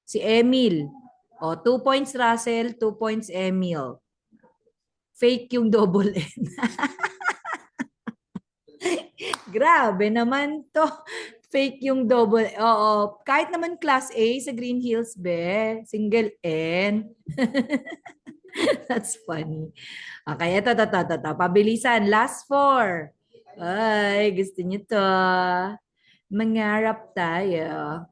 Si Emil. O, 2 points Russell, 2 points Emil. Fake yung double N. Grabe naman to. Fake yung double. Oo, kahit naman class A sa Green Hills, be. Single N. That's funny. Okay, ito. Pabilisan. Last 4. Ay, gusto niyo to. Mangarap tayo.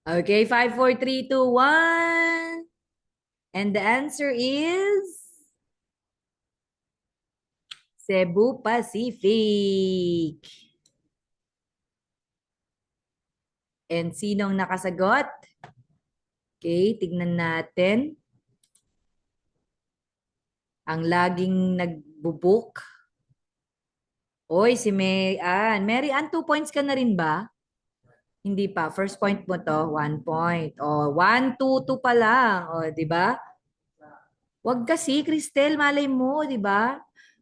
Okay, 5, 4, 3, 2, 1. And the answer is Cebu Pacific. And sinong nakasagot? Okay, tignan natin. Ang laging nagbubook. Oy, si May Ann. Mary Ann, 2 points ka na rin ba? Hindi pa. First point mo to, 1 point. O, 1, 2, 2 pa lang. O, di ba? Wag kasi, Cristel, malay mo, di ba?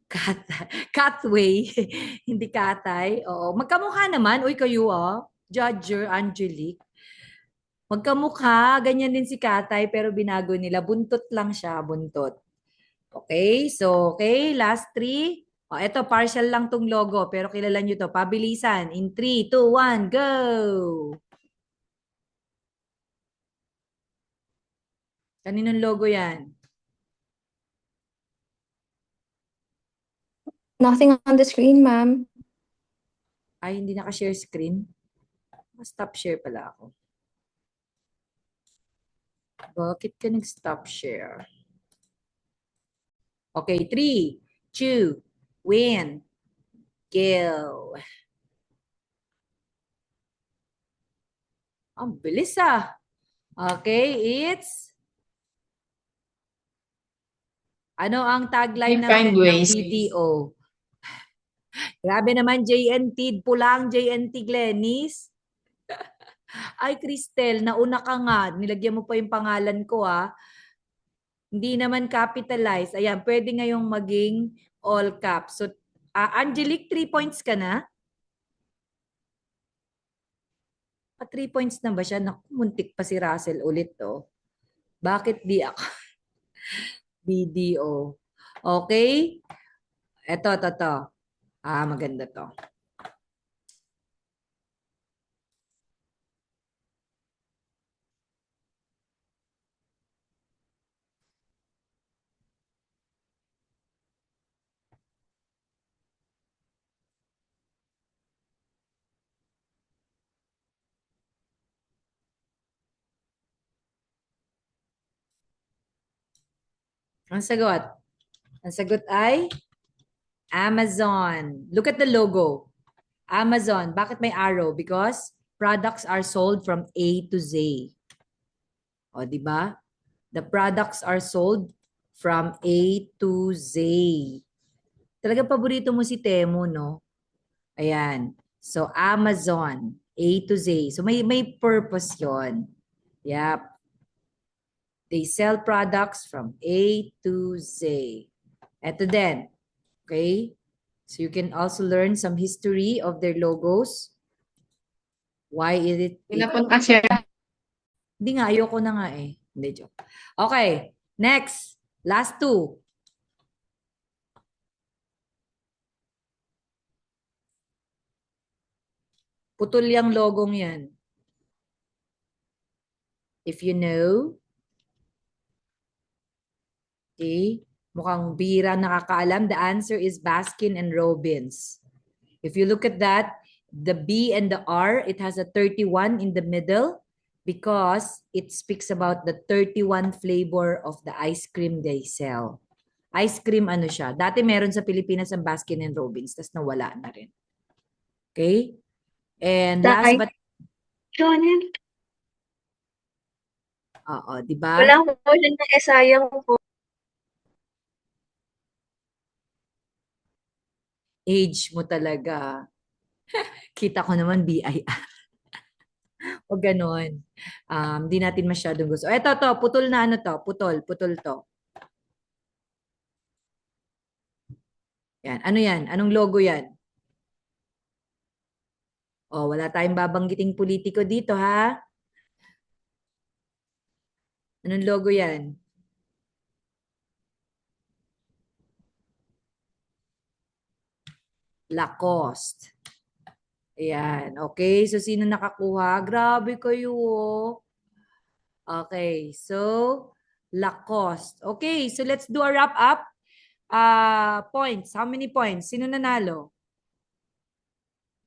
Cat, Catway, hindi Katay. Oo, magkamukha naman. Uy, kayo Judger, Angelique. Magkamukha, ganyan din si Katay, pero binago nila. Buntot lang siya, buntot. Okay, so, okay, last 3. O, eto, partial lang tong logo, pero kilala nyo to. Pabilisan. In 3, 2, 1, go! Kaninong logo yan? Nothing on the screen, ma'am. Ay, hindi naka-share screen. Stop share pala ako. Bakit ka nag-stop share? Okay, 3, 2, 1, go. Ang bilis Okay, it's... Ano ang tagline ng BDO? Grabe naman, JNT. Pulang JNT Glenis. Ay, Cristel, nauna ka nga. Nilagyan mo pa yung pangalan ko Hindi naman capitalized. Ayan, pwede ngayong maging all caps. So, Angelique, 3 points ka na? 3 points na ba siya? Naku, muntik pa si Russell ulit Bakit di ako? BDO. Okay? Ito. Maganda to. Ang sagot? Ang sagot ay Amazon. Look at the logo. Amazon. Bakit may arrow? Because products are sold from A to Z. O, di ba? The products are sold from A to Z. Talaga paborito mo si Temu, no? Ayan. So, Amazon. A to Z. So, may purpose yon. Yep. They sell products from A to Z. Ito din. Okay? So you can also learn some history of their logos. Why is it? Hindi nga, ayoko na nga eh. Hindi, joke. Okay, next. Last 2. Putol yung logong yan. If you know. Okay. Mukhang bira nakakaalam. The answer is Baskin and Robbins. If you look at that, the B and the R, it has a 31 in the middle because it speaks about the 31 flavor of the ice cream they sell. Ice cream ano siya. Dati meron sa Pilipinas ang Baskin and Robbins, tas nawala na rin. Okay? And last but... Oo, di ba? Wala ko po dyan ng esayang po. Age mo talaga. Kita ko naman BIR. O ganon. Di natin masyadong gusto. Eto to, putol na ano to. Putol to. Yan. Ano yan? Anong logo yan? O, wala tayong babanggiting politiko dito, ha? Anong logo yan? Lacoste. Ayan. Okay. So, sino nakakuha? Grabe kayo, Okay. So, Lacoste. Okay. So, let's do a wrap-up. Points. How many points? Sino nanalo?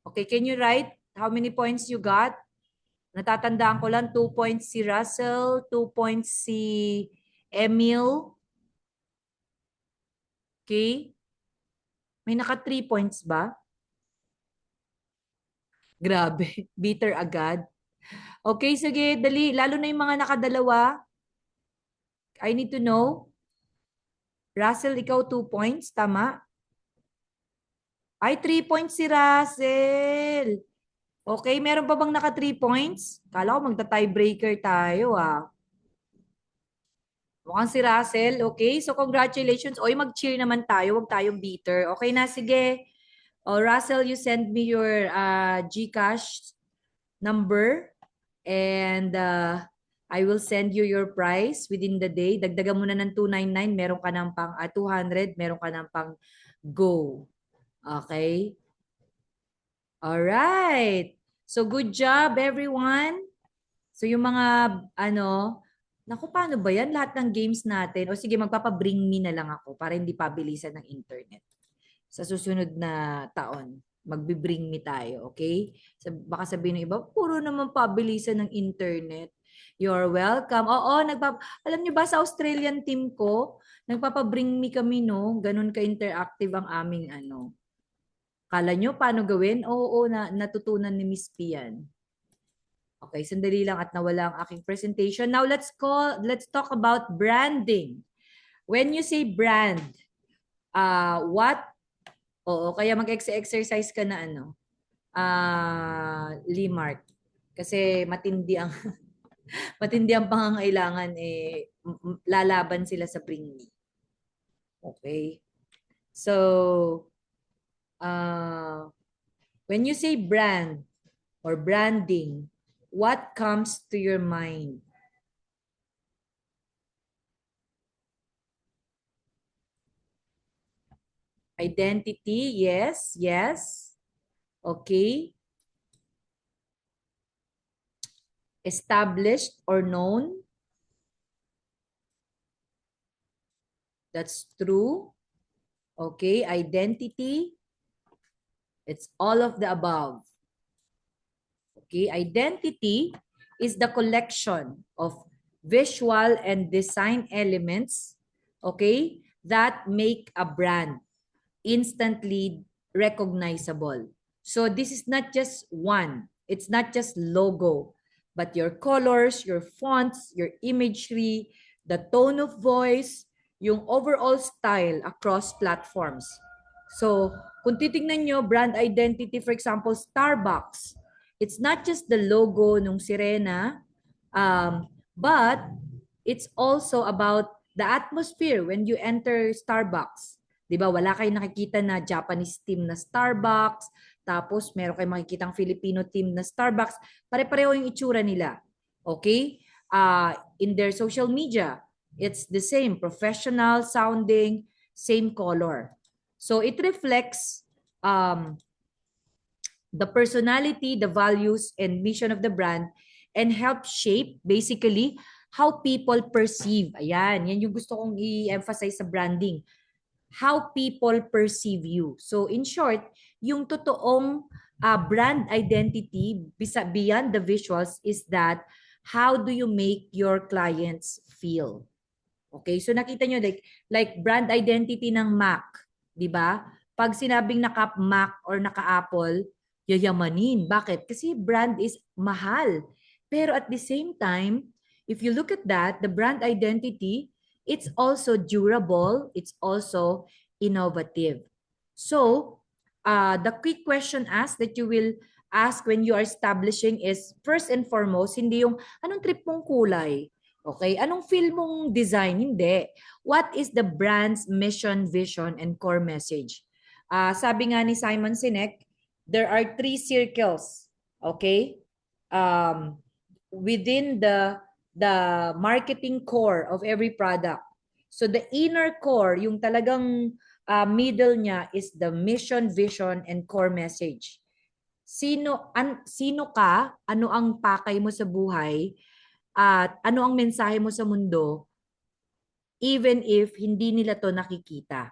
Okay. Can you write how many points you got? Natatandaan ko lang, 2 points si Russell, 2 points si Emil. Okay. May naka 3 points ba? Grabe. Bitter agad. Okay, sige, dali. Lalo na yung mga nakadalawa. I need to know. Russell, ikaw 2 points, tama? Ay, 3 points si Russell. Okay, meron pa bang naka 3 points? Kala ko magta-tiebreaker tayo ah. Mukhang si Russell. Okay, so congratulations. Oy, mag-cheer naman tayo. Huwag tayong bitter. Okay na, sige. Oh, Russell, you send me your GCash number and I will send you your price within the day. Dagdagan mo na ng 299, meron ka ng pang 200, meron ka ng pang go. Okay? All right. So good job everyone. So yung mga naku, paano ba yan? Lahat ng games natin. O sige, magpapa-bring me na lang ako para hindi pabilisan ng internet. Sa susunod na taon, magbi-bring me tayo, okay? Baka sabihin ng iba, puro naman pabilisan ng internet. You're welcome. Oo, alam niyo ba sa Australian team ko, nagpapa-bring me kami, no? Ganun ka-interactive ang aming Kala nyo paano gawin? Oo, natutunan ni Miss Pian. Okay, sandali lang at nawala ang aking presentation. Now let's talk about branding. When you say brand, what? Oo, kaya mag-exercise ka na Limark. Kasi matindi ang matindi ang pangangailangan lalaban sila sa Bring Me. Okay. So, when you say brand or branding, what comes to your mind? Identity, yes, yes. Okay. Established or known. That's true. Okay, identity. It's all of the above. Okay, identity is the collection of visual and design elements, okay, that make a brand instantly recognizable. So this is not just one. It's not just logo, but your colors, your fonts, your imagery, the tone of voice, yung overall style across platforms. So, kung titingnan nyo, brand identity, for example, Starbucks, it's not just the logo nung sirena, but it's also about the atmosphere when you enter Starbucks. 'Di ba? Wala kayong nakikita na Japanese team na Starbucks, tapos meron kayong makikitang Filipino team na Starbucks. Pare-pareho yung itsura nila. Okay? In their social media, it's the same, professional sounding, same color. So it reflects the personality, the values, and mission of the brand and help shape basically how people perceive. Ayan, yan yung gusto kong i-emphasize sa branding. How people perceive you. So in short, yung totoong brand identity beyond the visuals is that how do you make your clients feel? Okay, so nakita nyo like brand identity ng Mac, di ba? Pag sinabing naka-Mac or naka-Apple, yayamanin. Bakit? Kasi brand is mahal. Pero at the same time, if you look at that, the brand identity, it's also durable, it's also innovative. So, the quick question asked that you will ask when you are establishing is, first and foremost, hindi yung, anong trip mong kulay? Okay, anong feel mong design? Hindi. What is the brand's mission, vision, and core message? Sabi nga ni Simon Sinek, there are 3 circles, okay? Within the marketing core of every product. So the inner core, yung talagang middle niya is the mission, vision, and core message. Sino ka, ano ang pakay mo sa buhay, at ano ang mensahe mo sa mundo, even if hindi nila to nakikita.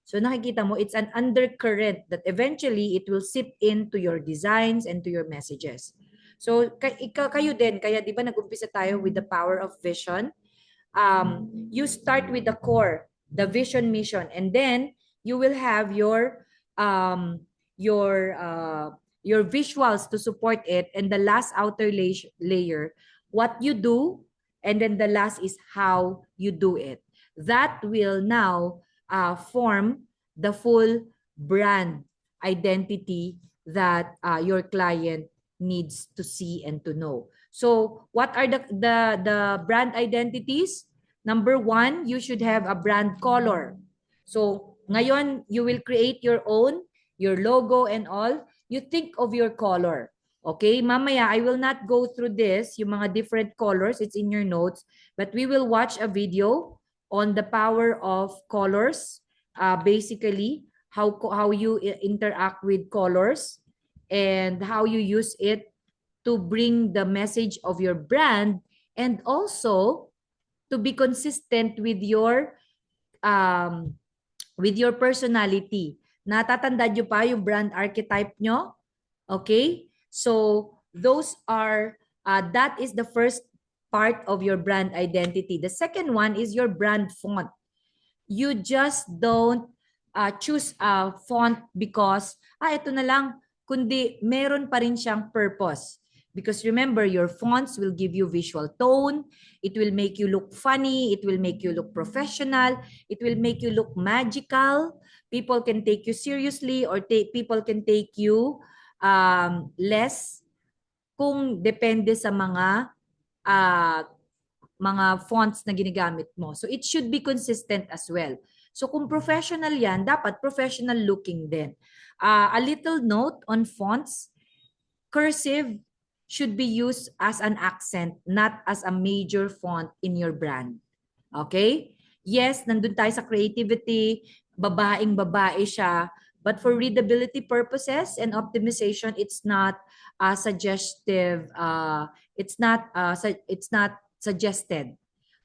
So nakikita mo, it's an undercurrent that eventually it will seep into your designs and to your messages. So kayo din, kaya di ba nag-umpisa tayo with the power of vision? You start with the core, the vision, mission, and then you will have your visuals to support it, and the last outer layer, what you do, and then the last is how you do it. that will now form the full brand identity that your client needs to see and to know. So what are the brand identities? Number one, you should have a brand color. So ngayon, you will create your own, your logo and all. You think of your color. Okay, mamaya, I will not go through this, yung mga different colors, it's in your notes, but we will watch a video on the power of colors, basically, how you interact with colors and how you use it to bring the message of your brand and also to be consistent with your personality. Natatandaan nyo pa yung brand archetype nyo? Okay? So, that is the first part of your brand identity. The second one is your brand font. You just don't choose a font because, ito na lang, kundi meron pa rin siyang purpose. Because remember, your fonts will give you visual tone. It will make you look funny. It will make you look professional. It will make you look magical. People can take you seriously or people can take you less kung depende sa mga fonts na ginagamit mo. So it should be consistent as well. So kung professional yan, dapat professional looking din. A little note on fonts, cursive should be used as an accent, not as a major font in your brand. Okay? Yes, nandun tayo sa creativity, babaeng-babae siya, but for readability purposes and optimization, it's not suggestive. It's not suggested.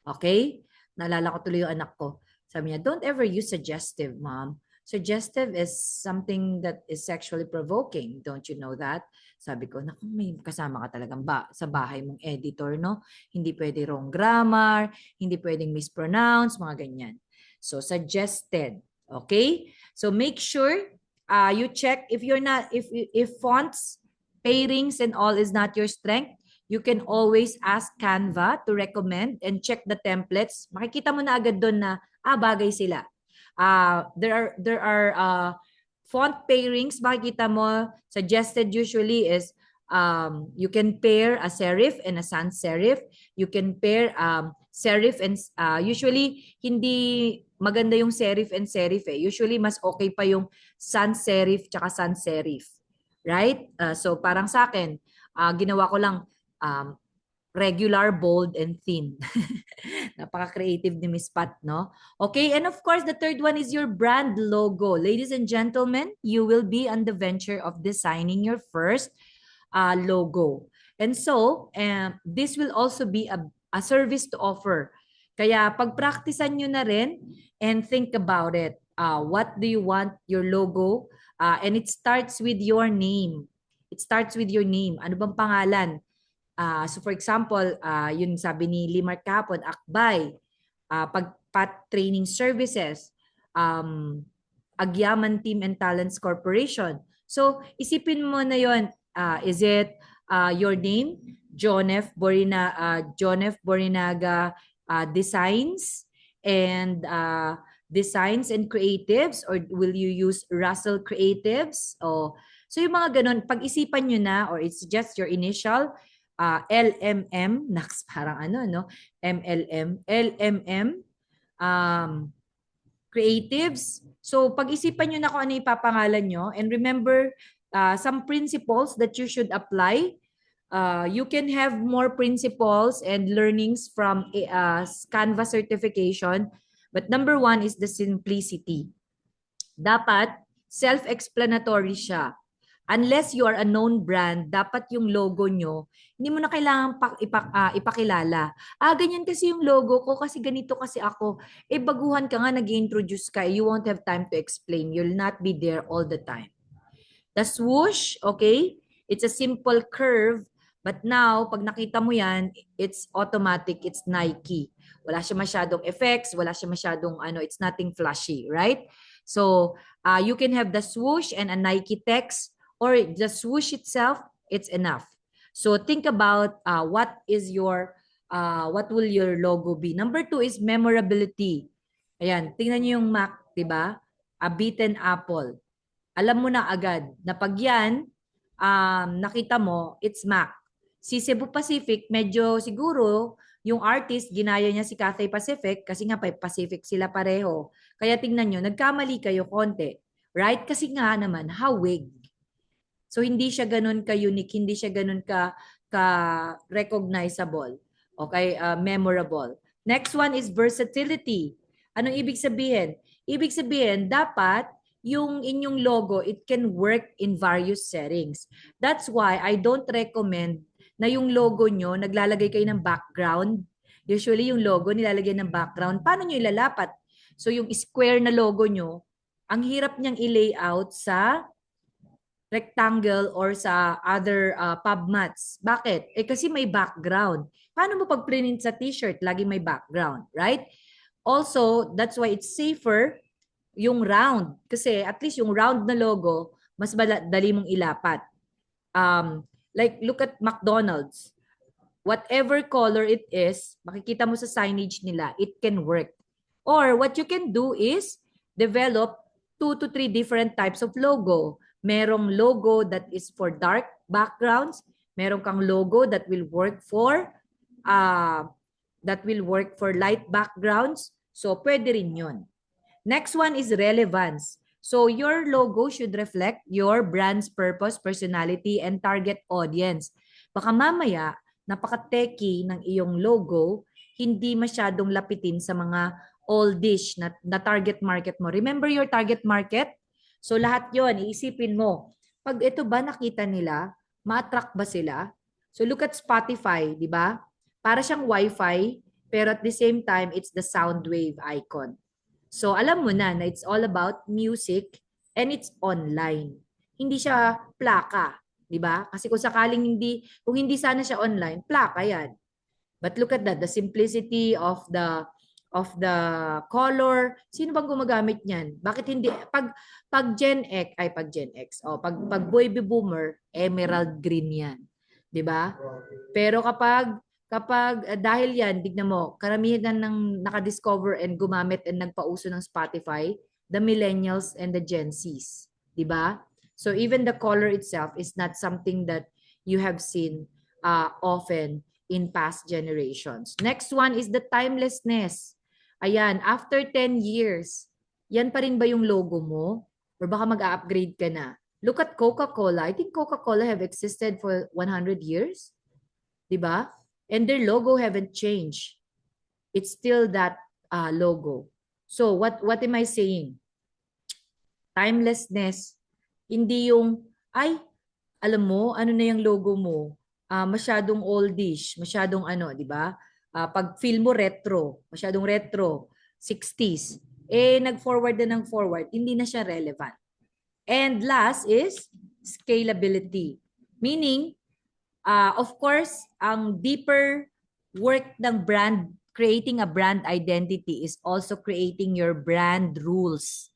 Okay? Naalala ko tuloy yung anak ko. Sabi niya, don't ever use suggestive, mom. Suggestive is something that is sexually provoking. Don't you know that? Sabi ko, naku, may kasama ka talagang sa bahay mong editor, no? Hindi pwede wrong grammar, hindi pwedeng mispronounce, mga ganyan. So, suggested. Okay? So, make sure you check if fonts, pairings, and all is not your strength. You can always ask Canva to recommend and check the templates. Makikita mo na agad doon na, bagay sila. There are font pairings. Makikita mo, suggested usually is you can pair a serif and a sans serif. You can pair serif and usually hindi maganda yung serif and serif eh. Usually mas okay pa yung sans serif tsaka sans serif. Right? So parang sa akin, ginawa ko lang regular, bold, and thin. Napaka-creative ni Miss Pat, no? Okay, and of course, the third one is your brand logo. Ladies and gentlemen, you will be on the venture of designing your first logo. And so, this will also be a service to offer. Kaya pag-practicean nyo na rin and think about it. What do you want your logo? And it starts with your name. It starts with your name. Ano bang pangalan? So for example, yun sabi ni Limar kahapon, Akbay, Pagpat Training Services, Agyaman Team and Talents Corporation. So isipin mo na yun, is it your name, Jonef Borinaga Designs and Creatives, or will you use Russell Creatives? So yung mga ganun, pag-isipan nyo na, or it's just your initial, LMM, naks parang ano, no? LMM, Creatives. So pag-isipan nyo na kung ano ipapangalan nyo, and remember some principles that you should apply. You can have more principles and learnings from Canva certification, but number one is the simplicity. Dapat self-explanatory siya. Unless you are a known brand, dapat yung logo nyo, hindi mo na kailangan ipakilala. Ganyan kasi yung logo ko, kasi ganito kasi ako. Baguhan ka nga, nag-introduce ka, you won't have time to explain. You'll not be there all the time. The swoosh, okay? It's a simple curve, but now, pag nakita mo yan, it's automatic, it's Nike. Wala siya masyadong effects, wala siya masyadong it's nothing flashy, right? So, you can have the swoosh and a Nike text, or the swoosh itself, it's enough. So think about what will your logo be. Number two is memorability. Ayan, tingnan niyo yung Mac, 'di ba? A beaten apple. Alam mo na agad na pag yan, nakita mo, it's Mac. Si Cebu Pacific, medyo siguro, yung artist, ginaya niya si Cathay Pacific kasi nga Pacific sila pareho. Kaya tingnan nyo, nagkamali kayo konti. Right? Kasi nga naman, hawig. So, hindi siya ganun ka-unique, hindi siya ganun ka-recognizable. Okay? Memorable. Next one is versatility. Anong ibig sabihin? Ibig sabihin, dapat yung inyong logo, it can work in various settings. That's why I don't recommend na yung logo nyo, naglalagay kayo ng background. Usually yung logo nilalagay ng background. Paano nyo ilalapat? So yung square na logo nyo, ang hirap niyang i-layout sa rectangle or sa other pub mats. Bakit? Kasi may background. Paano mo pag-print sa t-shirt? Lagi may background, right? Also, that's why it's safer yung round. Kasi at least yung round na logo, mas dali mong ilapat. Like, look at McDonald's. Whatever color it is, makikita mo sa signage nila, it can work. Or what you can do is develop 2 to 3 different types of logo. Merong logo that is for dark backgrounds. Meron kang logo that will work for light backgrounds. So, pwede rin yun. Next one is relevance. So, your logo should reflect your brand's purpose, personality, and target audience. Baka mamaya, napaka-techy ng iyong logo, hindi masyadong lapitin sa mga oldish na target market mo. Remember your target market? So, lahat yon iisipin mo. Pag ito ba nakita nila, ma-attract ba sila? So, look at Spotify, di ba? Para siyang Wi-Fi, pero at the same time, it's the sound wave icon. So, alam mo na it's all about music and it's online. Hindi siya plaka, di ba? Kasi kung hindi sana siya online, plaka yan. But look at that, the simplicity of the color. Sino bang gumagamit niyan? Bakit hindi pag Gen X, pag baby boomer, emerald green 'yan. 'Di ba? Pero kapag dahil yan, tignan mo, karamihan ng nakadiscover and gumamit and nagpauso ng Spotify, the millennials and the Gen Zs. Di ba? So even the color itself is not something that you have seen often in past generations. Next one is the timelessness. Ayan, after 10 years, yan pa rin ba yung logo mo? Or baka mag-upgrade ka na? Look at Coca-Cola. I think Coca-Cola have existed for 100 years. Di ba? And their logo haven't changed. It's still that logo. So what am I saying? Timelessness. Hindi yung, alam mo, ano na yung logo mo? Masyadong oldish, masyadong di ba? Pag feel mo retro, masyadong retro, 60s. Nag-forward na ng forward, hindi na siya relevant. And last is scalability. Meaning, of course, ang deeper work ng brand, creating a brand identity is also creating your brand rules.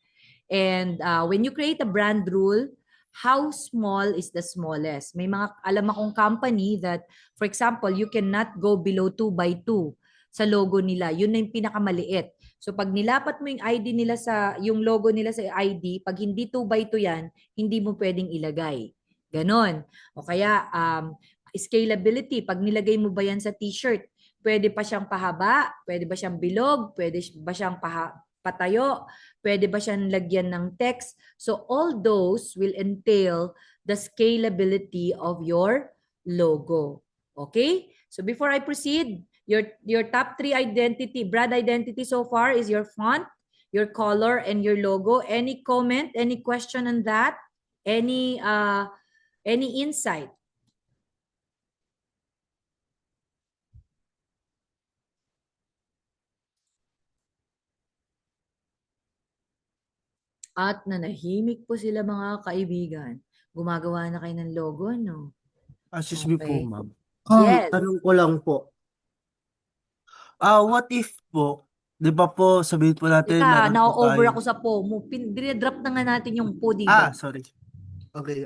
And when you create a brand rule, how small is the smallest? May mga alam akong company that, for example, you cannot go below 2 by 2 sa logo nila. Yun na yung pinakamaliit. So pag nilapat mo yung ID nila yung logo nila sa ID, pag hindi 2 by 2 yan, hindi mo pwedeng ilagay. Ganon. O kaya, scalability, pag nilagay mo ba yan sa t-shirt, pwede pa siyang pahaba, pwede ba siyang bilog, pwede ba siyang patayo, pwede ba siyang lagyan ng text. So all those will entail the scalability of your logo. Okay? So before I proceed, your top 3 brand identity so far is your font, your color, and your logo. Any comment, any question on that? Any insight? At nanahimik po sila mga kaibigan. Gumagawa na kayo ng logo, no? Excuse me po, Okay. ma'am. Yes. Tanong ko lang po. What if po, di ba po, sabihin po natin, Teka, meron po na-over tayo. ako sa po mo. Dinidrop na nga natin yung po, di ba? Sorry. Okay,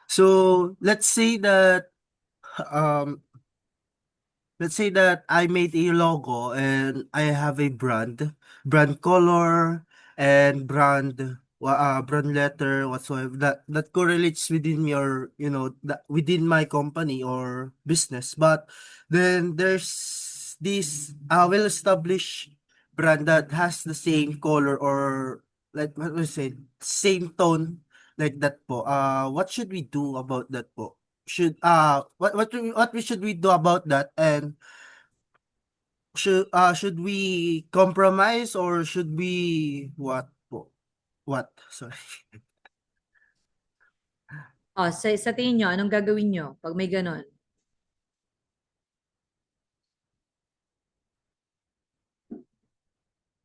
so let's say that um let's say that I made a logo and I have a brand color, and brand letter whatsoever that correlates within your, that within my company or business. But then there's this well-established brand that has the same color, or like what we say, same tone, like that po. What should we do about that po? What should we do about that? And should we compromise, or should we what po? What? Sorry. Oh, sa tingin nyo, anong gagawin nyo pag may ganon?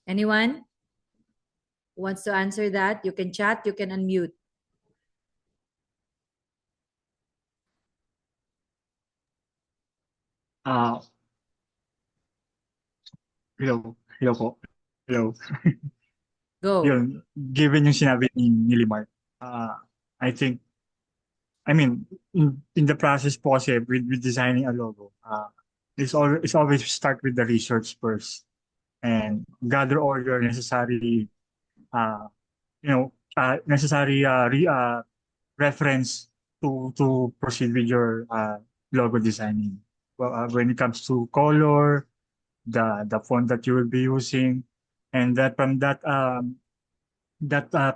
Anyone who wants to answer that? You can chat, you can unmute. Ah, hello po. Hello. Go. Yun, given yung sinabi ni Limar, I think, I mean, in the process po kasi with designing a logo, it's always start with the research first and gather all your necessary, uh, necessary reference to proceed with your logo designing. Well, when it comes to color, the font that you will be using, and that from that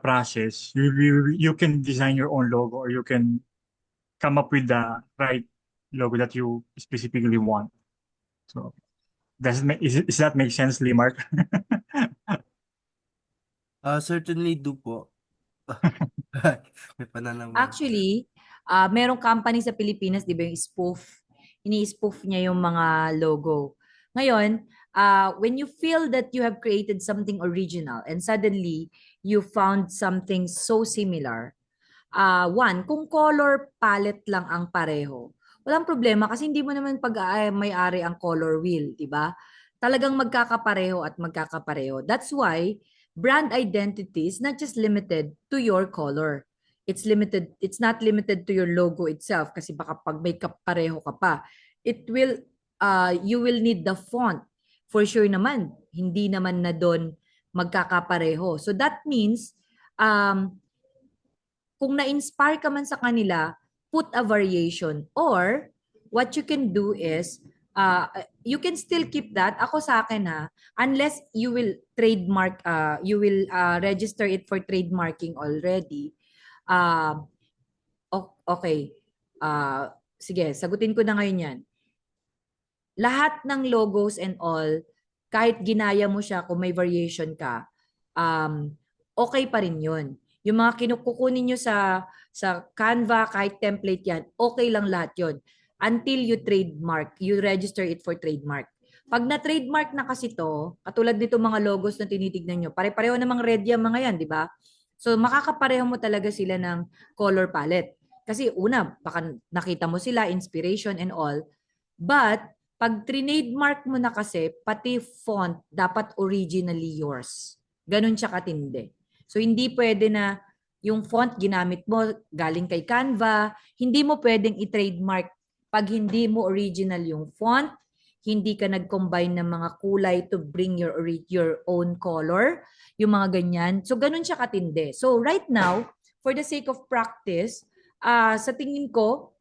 process, you can design your own logo, or you can come up with the right logo that you specifically want. So is that make sense, Lee Mark? Certainly do po. May pananaman. Actually, merong company sa Pilipinas, di ba, yung spoof. Ini-spoof niya yung mga logo. Ngayon, when you feel that you have created something original and suddenly you found something so similar, one, kung color palette lang ang pareho, walang problema kasi hindi mo naman may-ari ang color wheel, di ba? Talagang magkakapareho at magkakapareho. That's why brand identity is not just limited to your color. It's not limited to your logo itself kasi baka pag may kapareho ka pa, you will need the font. For sure naman, hindi naman na doon magkakapareho. So that means, kung na-inspire ka man sa kanila, put a variation. Or, what you can do is, you can still keep that. Ako sa akin unless you will trademark, you will register it for trademarking already. Okay. Sige, sagutin ko na ngayon yan. Lahat ng logos and all, kahit ginaya mo siya kung may variation ka, okay pa rin yun. Yung mga kinukunin nyo sa Canva, kahit template yan, okay lang lahat yun. Until you trademark, you register it for trademark. Pag na-trademark na kasi to, katulad nito mga logos na tinitignan nyo, pare-pareho namang red yung mga yan, di ba? So makakapareho mo talaga sila ng color palette. Kasi una, baka nakita mo sila, inspiration and all. But, pag trademark mo na kasi, pati font, dapat originally yours. Ganun siya katindi. So, hindi pwede na yung font ginamit mo galing kay Canva, hindi mo pwedeng i-trademark pag hindi mo original yung font, hindi ka nag-combine ng mga kulay to bring your own color, yung mga ganyan. So, ganun siya katindi. So, right now, for the sake of practice, sa tingin ko,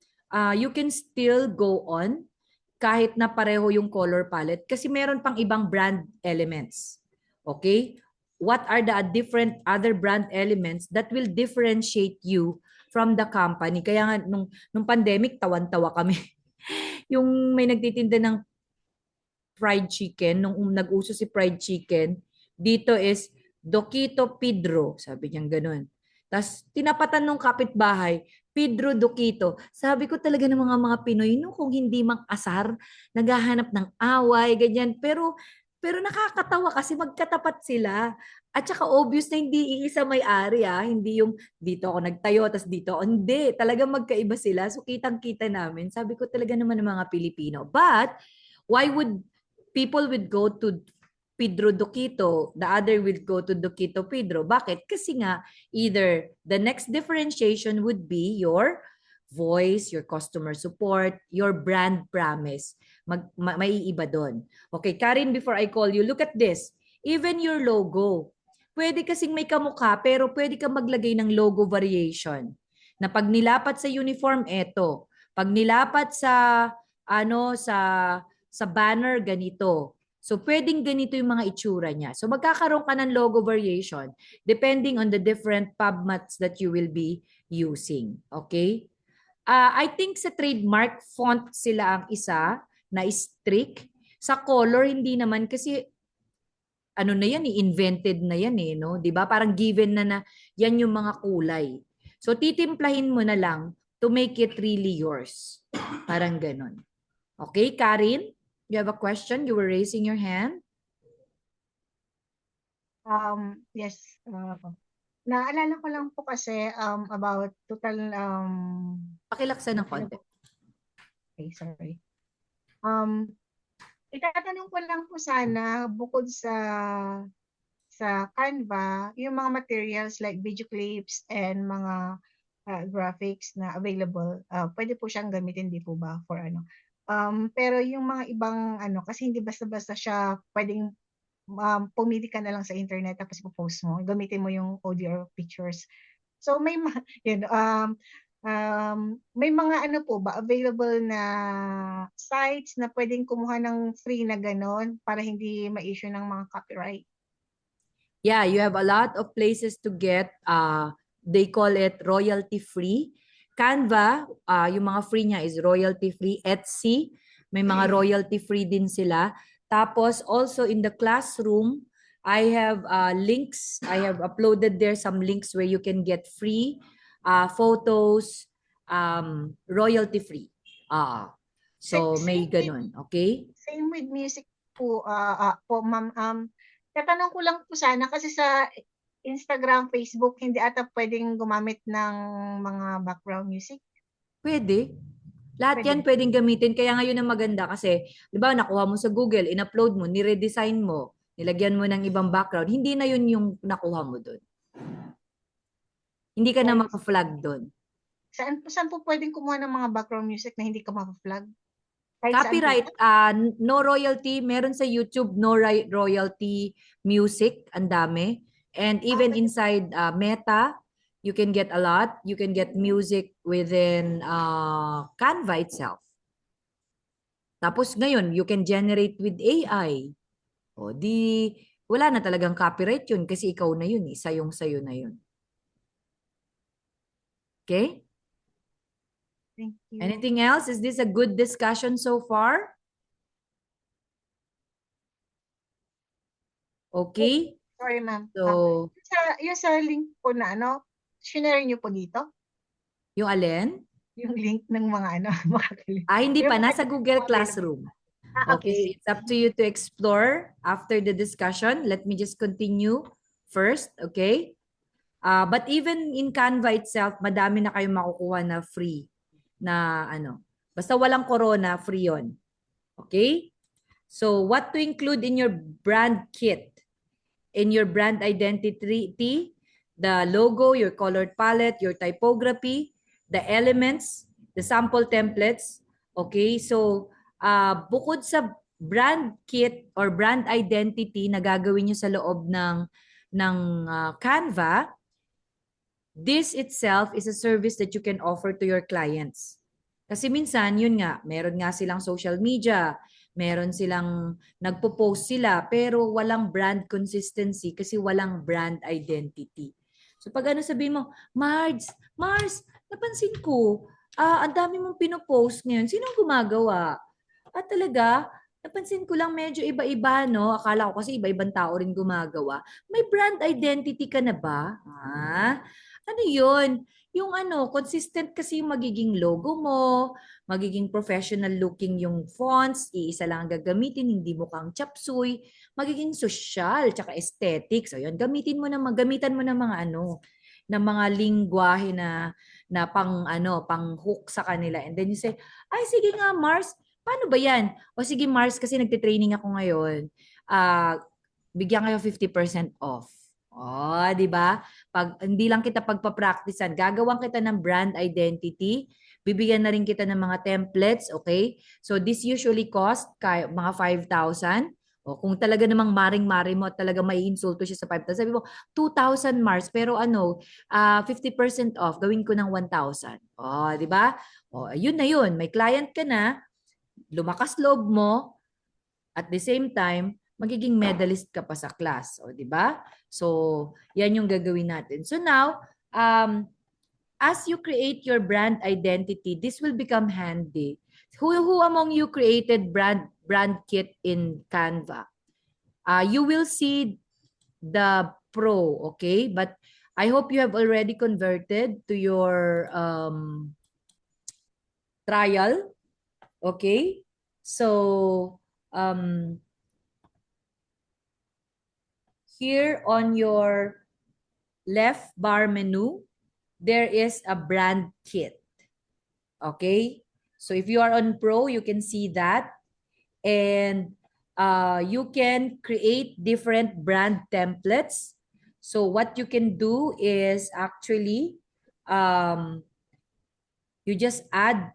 you can still go on kahit na pareho yung color palette kasi meron pang ibang brand elements. Okay? What are the different other brand elements that will differentiate you from the company? Kaya nga nung pandemic, tawan-tawa kami. Yung may nagtitinda ng fried chicken, nung nag-uso si fried chicken, dito is Doquito Pedro, sabi niyang ganun. Tapos tinapatan nung kapitbahay, Pedro Doquito. Sabi ko talaga ng mga Pinoy, no, kung hindi mang-asar, naghahanap ng away, ganyan. Pero nakakatawa kasi magkatapat sila. At saka obvious na hindi isa may-ari Hindi yung dito ako nagtayo, tas dito ako. Hindi, talagang magkaiba sila. So kitang-kita namin. Sabi ko talaga naman ng mga Pilipino. But, why would people would go to Pedro Doquito, the other will go to Doquito Pedro. Bakit? Kasi nga, either the next differentiation would be your voice, your customer support, your brand promise. Maiiba doon. Okay, Karin, before I call you, look at this. Even your logo. Pwede kasing may kamukha, pero pwede ka maglagay ng logo variation. Na pag nilapat sa uniform, eto. Pag nilapat sa sa banner, ganito. So, pwedeng ganito yung mga itsura niya. So, magkakaroon ka ng logo variation depending on the different pubmats that you will be using. Okay? I think sa trademark, font sila ang isa na strict. Sa color, hindi naman kasi ano na yan, invented na yan no? 'Di ba? Parang given na yan yung mga kulay. So, titimplahin mo na lang to make it really yours. Parang ganun. Okay, Karin? You have a question? You were raising your hand? Yes. Naalala ko lang po kasi about total Pakilaksan ng konti. okay, sorry. Itatanong ko lang po sana bukod sa Canva, yung mga materials like video clips and mga graphics na available, pwede po siyang gamitin, di po ba, for ano? Pero yung mga ibang ano, kasi hindi basta-basta siya pwedeng pumili ka na lang sa internet tapos ipopost mo, gamitin mo yung audio or pictures. So may yun, may mga ano po ba available na sites na pwedeng kumuha ng free na ganon para hindi ma-issue ng mga copyright? Yeah, you have a lot of places to get, they call it royalty free. Canva, yung mga free niya is royalty free. Etsy, may mga royalty free din sila. Tapos also in the classroom, I have links. I have uploaded there some links where you can get free photos, royalty free. So may ganun, okay? Same with music po, ma'am. Tatanong ko lang po sana kasi sa Instagram, Facebook, hindi ata pwedeng gumamit ng mga background music. Pwede. Lahat yan pwedeng gamitin. Kaya ngayon ang maganda kasi, di ba, nakuha mo sa Google, in-upload mo, ni-redesign mo, nilagyan mo ng ibang background, hindi na yun yung nakuha mo doon. Hindi ka na maka-flag doon. Saan po pwedeng kumuha ng mga background music na hindi ka maka-flag? Copyright, no royalty. Meron sa YouTube, no royalty music. Ang dami. And even inside Meta, you can get a lot. You can get music within Canva itself. Tapos ngayon, you can generate with AI. O di, wala na talagang copyright yun kasi ikaw na yun. Sayong-sayo na yun. Okay? Thank you. Anything else? Is this a good discussion so far? Okay? Sorry, ma'am. So, Yung sa link po na ano, share niyo po dito? yung alin? Yung link ng mga ano, hindi pa. Nasa Google Classroom. Okay. It's up to you to explore after the discussion. Let me just continue first, okay? But even in Canva itself, madami na kayong makukuha na free na ano. Basta walang corona, free yon. Okay? So, what to include in your brand kit? In your brand identity, the logo, your colored palette, your typography, the elements, the sample templates. Okay? So, bukod sa brand kit or brand identity na gagawin nyo sa loob ng Canva, this itself is a service that you can offer to your clients. Kasi minsan, yun nga, meron nga silang social media, meron silang nagpo-post sila, pero walang brand consistency kasi walang brand identity. So pag ano sabihin mo, Mars, napansin ko, ang dami mong pinopost ngayon. Sinong gumagawa? Talaga, napansin ko lang medyo iba-iba, no? Akala ko kasi iba-ibang tao rin gumagawa. May brand identity ka na ba? Ano yun? Yung ano, consistent kasi yung magiging logo mo, magiging professional looking yung fonts, iisa lang ang gagamitin, hindi mukhang chapsuy, magiging social, tsaka aesthetic. So yun, gamitan mo ng mga ano, ng mga lingwahe na pang hook sa kanila. And then you say, ay sige nga Mars, paano ba yan? O sige Mars, kasi nagte-training ako ngayon. Bigyan kayo 50% off. Oh, di ba? Pag hindi lang kita pagpa-practicean, gagawan kita ng brand identity. Bibigyan na rin kita ng mga templates, okay? So this usually cost mga 5,000. O kung talaga namang maring-mari mo at talaga may insulto siya sa 5,000, sabi mo 2,000 Mars, pero 50% off, gawin ko ng 1,000. Oh, di ba? Oh, yun na yun. May client ka na, lumakas loob mo, at the same time, magiging medalist ka pa sa class. O, di ba? So, yan yung gagawin natin. So now, as you create your brand identity, this will become handy. Who among you created brand kit in Canva? You will see the pro, okay? But I hope you have already converted to your trial, okay? So, here on your left bar menu, there is a brand kit. Okay? So if you are on Pro, you can see that. And you can create different brand templates. So what you can do is actually, you just add.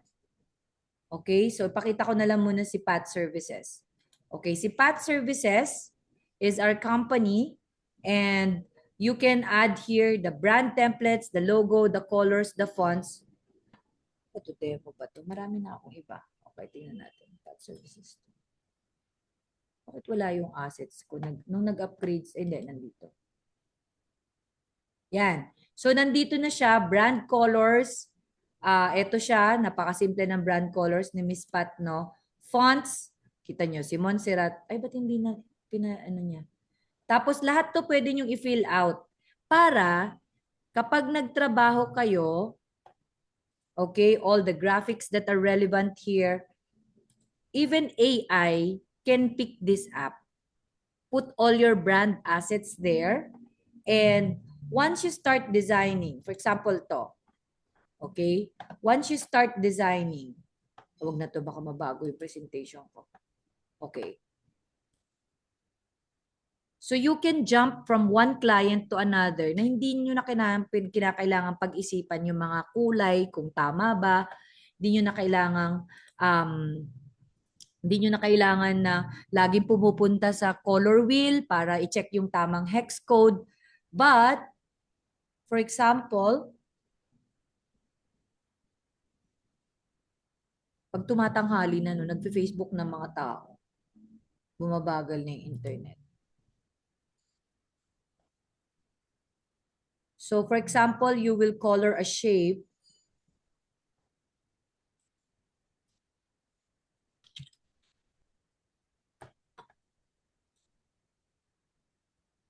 Okay? So ipakita ko na lang muna si Pat Services. Okay, si Pat Services is our company, and you can add here the brand templates, the logo, the colors, the fonts. Ito demo ba ito? Marami na akong iba. Okay, tingnan natin. Pat Services. Bakit wala yung assets ko? Nung nag-upgrades, hindi, nandito. Yan. So, nandito na siya, brand colors. Ito siya, napakasimple ng brand colors ni Miss Pat, no? Fonts, kita nyo, si Montserrat. Ay, ba't hindi na, ano niya? Tapos, lahat to pwede nyo i-fill out. Para, kapag nagtrabaho kayo, okay, all the graphics that are relevant here, even AI can pick this up. Put all your brand assets there. And once you start designing, for example, to, okay, once you start designing, huwag na to, baka mabago yung presentation ko. Okay. So you can jump from one client to another na hindi nyo na kinakailangan pag-isipan yung mga kulay, kung tama ba, hindi nyo na kailangan na laging pumupunta sa color wheel para i-check yung tamang hex code. But, for example, pag tumatanghali na, no, nagpe-Facebook ng mga tao, bumabagal na yung internet. So, for example, you will color a shape.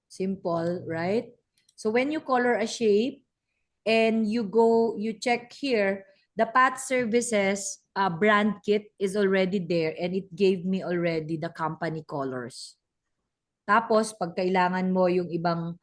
Simple, right? So, when you color a shape and you check here, the Pat Services brand kit is already there and it gave me already the company colors. Tapos, pag kailangan mo yung ibang,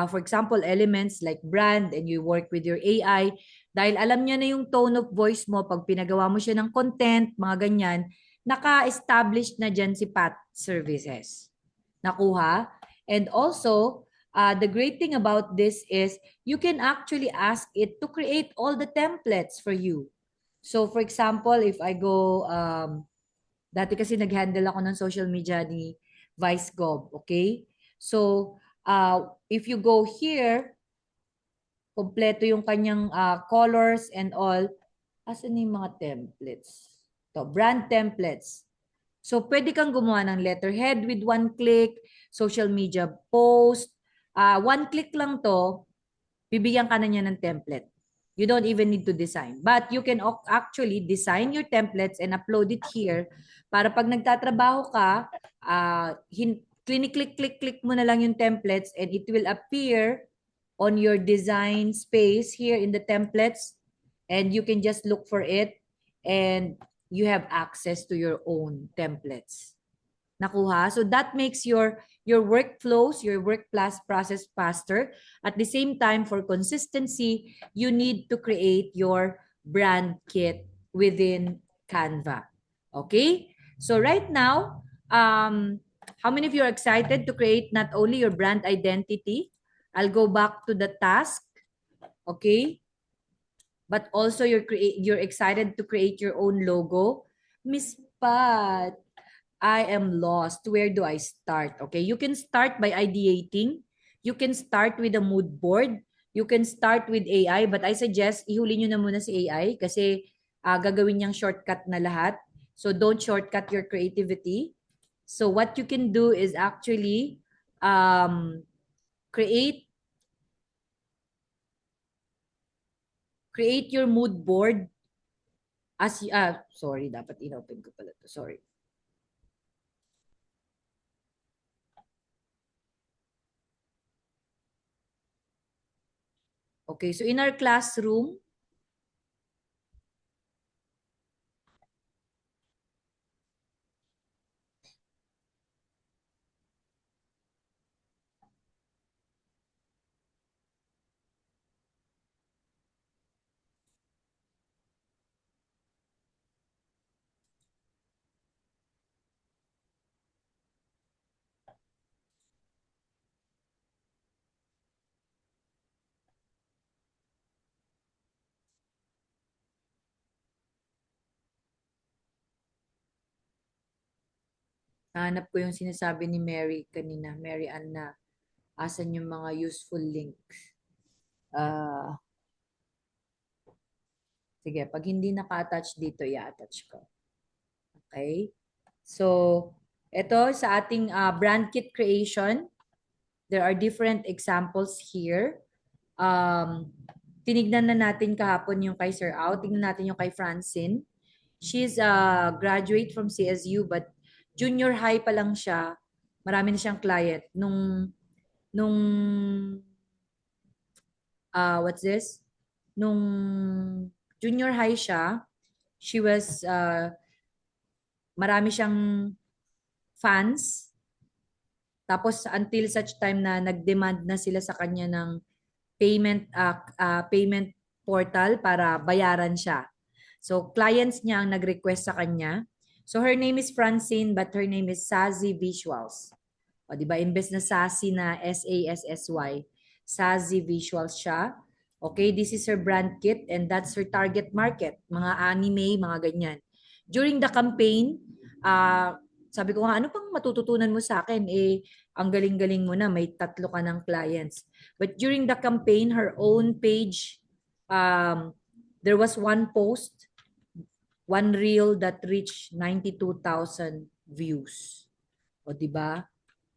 for example, elements like brand and you work with your AI, dahil alam niya na yung tone of voice mo, pag pinagawa mo siya ng content, mga ganyan, naka-establish na dyan si Pat Services. Nakuha? And also, the great thing about this is you can actually ask it to create all the templates for you. So, for example, if I go, dati kasi nag-handle ako ng social media ni Vice Gov, okay? So, if you go here, kompleto yung kanyang colors and all. Asan yung mga templates? To, brand templates. So, pwede kang gumawa ng letterhead with one click, social media post. One click lang to, bibigyan ka na niya ng template. You don't even need to design. But you can actually design your templates and upload it here para pag nagtatrabaho ka, click mo na lang yung templates and it will appear on your design space here in the templates, and you can just look for it and you have access to your own templates. Nakuha? So that makes your workflows, your work process faster. At the same time, for consistency, you need to create your brand kit within Canva. Okay? So right now, how many of you are excited to create not only your brand identity, I'll go back to the task, okay? But also you're excited to create your own logo. Miss Pat, I am lost. Where do I start? Okay, you can start by ideating. You can start with a mood board. You can start with AI, but I suggest ihuli nyo na muna si AI kasi gagawin niyang shortcut na lahat. So don't shortcut your creativity. So what you can do is actually create your mood board as sorry, dapat inopen ko pala to. Sorry. Okay, so in our classroom, hanap ko yung sinasabi ni Mary kanina, Mary Ann na asan yung mga useful links. Sige, pag hindi naka-attach dito, i-attach ko. Okay? So, ito sa ating brand kit creation, there are different examples here. Tinignan na natin kahapon yung kay Sir Au. Tingnan natin yung kay Francine. She's a graduate from CSU but junior high pa lang siya. Marami na siyang client. Nung what's this? Nung junior high siya, she was marami siyang fans. Tapos until such time na nag-demand na sila sa kanya ng payment portal para bayaran siya. So clients niya ang nag-request sa kanya. So her name is Francine but her name is Sassy Visuals. O di ba imbes na Sassy na SASSY, Sassy Visuals siya. Okay, this is her brand kit and that's her target market, mga anime, mga ganyan. During the campaign, sabi ko nga, ano pang matututunan mo sa akin? Ang galing-galing mo na, may 3 ka ng clients. But during the campaign, her own page, there was one post, one reel that reached 92,000 views. O di ba?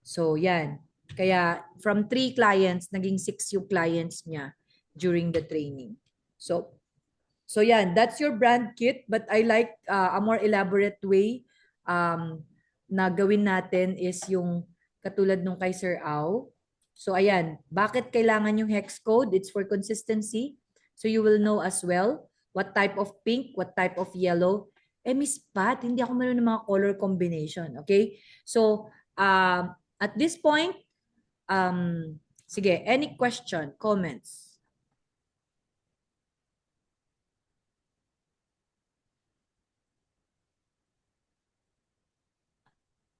So yan. Kaya from 3 clients, naging 6 yung clients niya during the training. So yan, that's your brand kit. But I like a more elaborate way na gawin natin is yung katulad nung kay Sir Au. So ayan, bakit kailangan yung hex code? It's for consistency. So you will know as well what type of pink, what type of yellow. Miss Pat, hindi ako marunong ng mga color combination. Okay? So at this point, sige, any question, comments?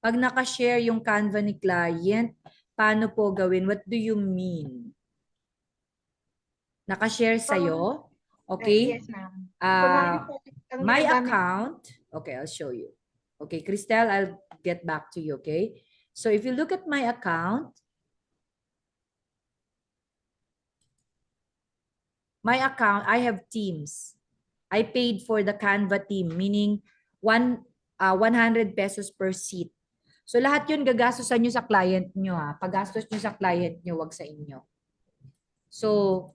Pag nakashare yung Canva ni client, paano po gawin? What do you mean? Nakashare sa'yo? Okay? Yes, ma'am. My account. Okay, I'll show you. Okay, Cristel, I'll get back to you, okay? So if you look at my account, I have teams. I paid for the Canva team, meaning 100 pesos per seat. So lahat yun gagastosan nyo sa client nyo. Paggastos nyo sa client nyo, wag sa inyo. So,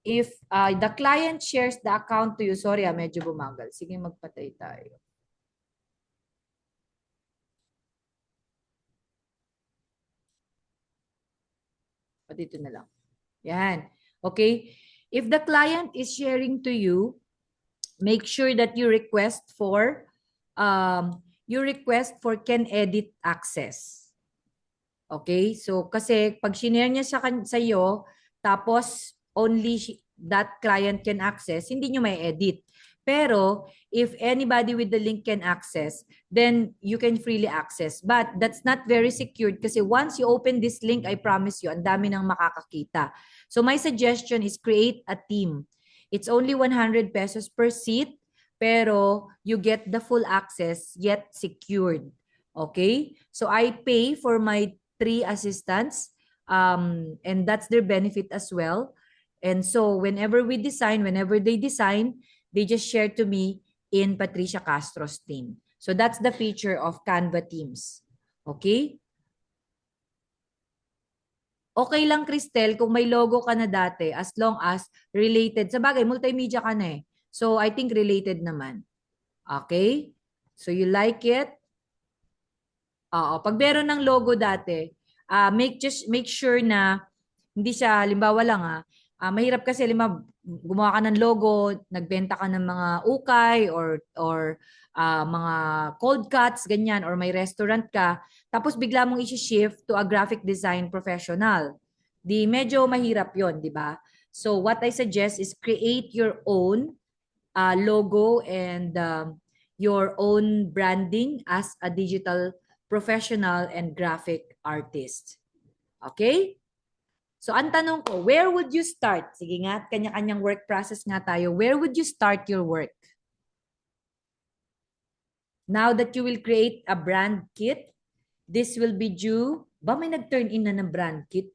if the client shares the account to you, sorry medyo bumagal. Sige, magpatay tayo. O, dito na lang. Yan. Okay? If the client is sharing to you, make sure that you request for can edit access. Okay? So, kasi pag shinare niya sa iyo, tapos only that client can access, hindi nyo may edit. Pero if anybody with the link can access, then you can freely access. But that's not very secured kasi once you open this link, I promise you, ang dami nang makakakita. So my suggestion is create a team. It's only 100 pesos per seat, pero you get the full access yet secured. Okay? So I pay for my 3 assistants, and that's their benefit as well. And so whenever they design, they just share to me in Patricia Castro's team. So that's the feature of Canva Teams. Okay? Okay lang, Cristel, kung may logo ka na dati as long as related. Sa bagay, multimedia ka na eh. So I think related naman. Okay? So you like it? Oo. Pag meron ng logo dati, make sure na hindi siya, halimbawa lang mahirap kasi gumawa ka ng logo, nagbenta ka ng mga ukay or mga cold cuts, ganyan, or may restaurant ka, tapos bigla mong isi-shift to a graphic design professional. Di medyo mahirap yon, di ba? So what I suggest is create your own logo and your own branding as a digital professional and graphic artist. Okay? So, ang tanong ko, where would you start? Sige nga, kanya-kanyang work process nga tayo. Where would you start your work? Now that you will create a brand kit, this will be due. Ba, may nag-turn in na ng brand kit?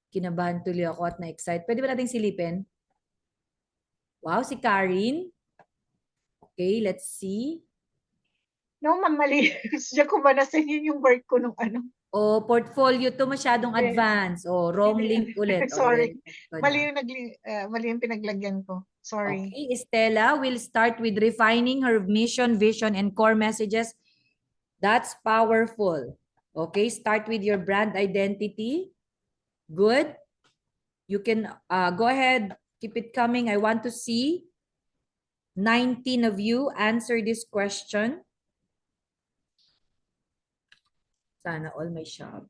Kinabahan tuloy ako at na-excite. Pwede ba nating silipin? Wow, si Karin. Okay, let's see. No, ma'am, mali. Diyan ko ba nasa inyo yung work ko nung ano? O, portfolio to masyadong Yes. advance. O, wrong link ulit. Sorry. O, Mali yung pinaglagyan ko. Sorry. Okay, Estela will start with refining her mission, vision, and core messages. That's powerful. Okay, start with your brand identity. Good. You can go ahead, keep it coming. I want to see 19 of you answer this question. Sana all my shop.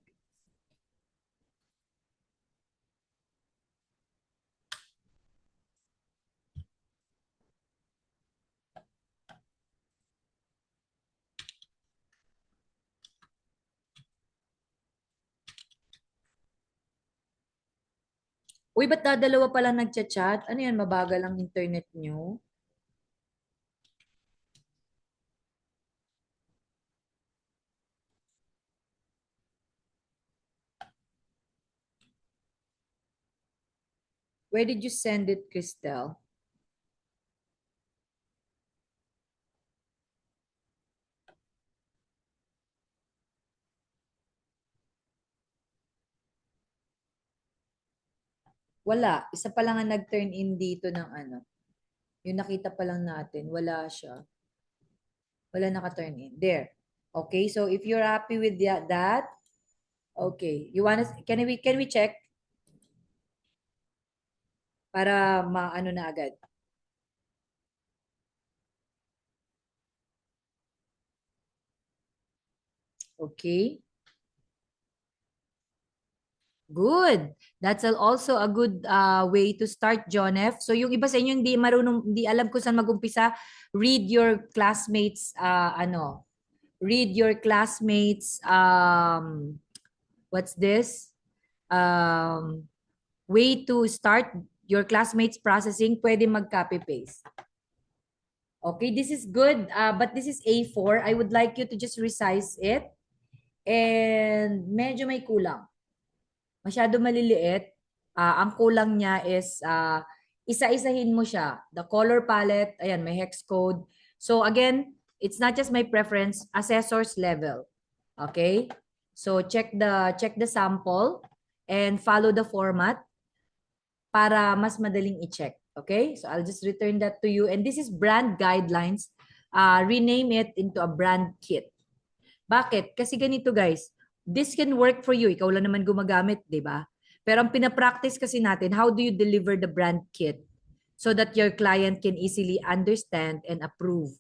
Uy, ba't dadalawa pa lang nagchat-chat? Ano yan, mabagal ang internet nyo? Where did you send it, Cristel? Wala. Isa pa lang ang nag-turn in dito ng ano. Yung nakita pa lang natin. Wala siya. Wala naka-turn in. There. Okay, so if you're happy with that, okay. You wanna, can we check? Para maano na agad. Okay. Good. That's also a good way to start, John F. So yung iba sa inyo hindi marunong, hindi alam kung saan mag-umpisa, read your classmates read your classmates what's this? Way to start your classmates processing, pwede mag-copy paste. Okay, this is good, but this is A4. I would like you to just resize it. And medyo may kulang. Masyado maliliit. Ang kulang niya is isa-isahin mo siya. The color palette, ayan, may hex code. So again, it's not just my preference, assessor's level. Okay? So check the sample and follow the format para mas madaling i-check. Okay? So I'll just return that to you. And this is brand guidelines. Rename it into a brand kit. Bakit? Kasi ganito guys, this can work for you. Ikaw lang naman gumagamit, di ba? Pero ang pinapractice kasi natin, how do you deliver the brand kit so that your client can easily understand and approve?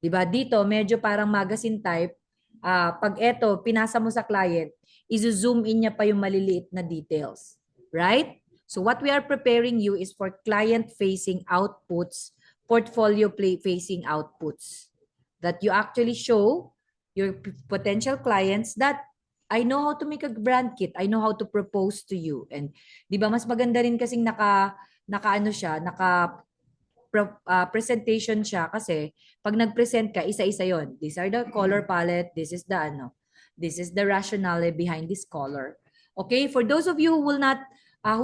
Di ba? Dito, medyo parang magazine type. Pag eto, pinasa mo sa client, i-zoom in niya pa yung maliliit na details. Right? So what we are preparing you is for client-facing outputs portfolio facing outputs that you actually show your potential clients that I know how to make a brand kit. I know how to propose to you. And 'di ba mas maganda rin kasing naka ano siya, presentation siya kasi pag nag-present ka, isa-isa 'yon. These are the color palette, this is the rationale behind this color. Okay, for those of you who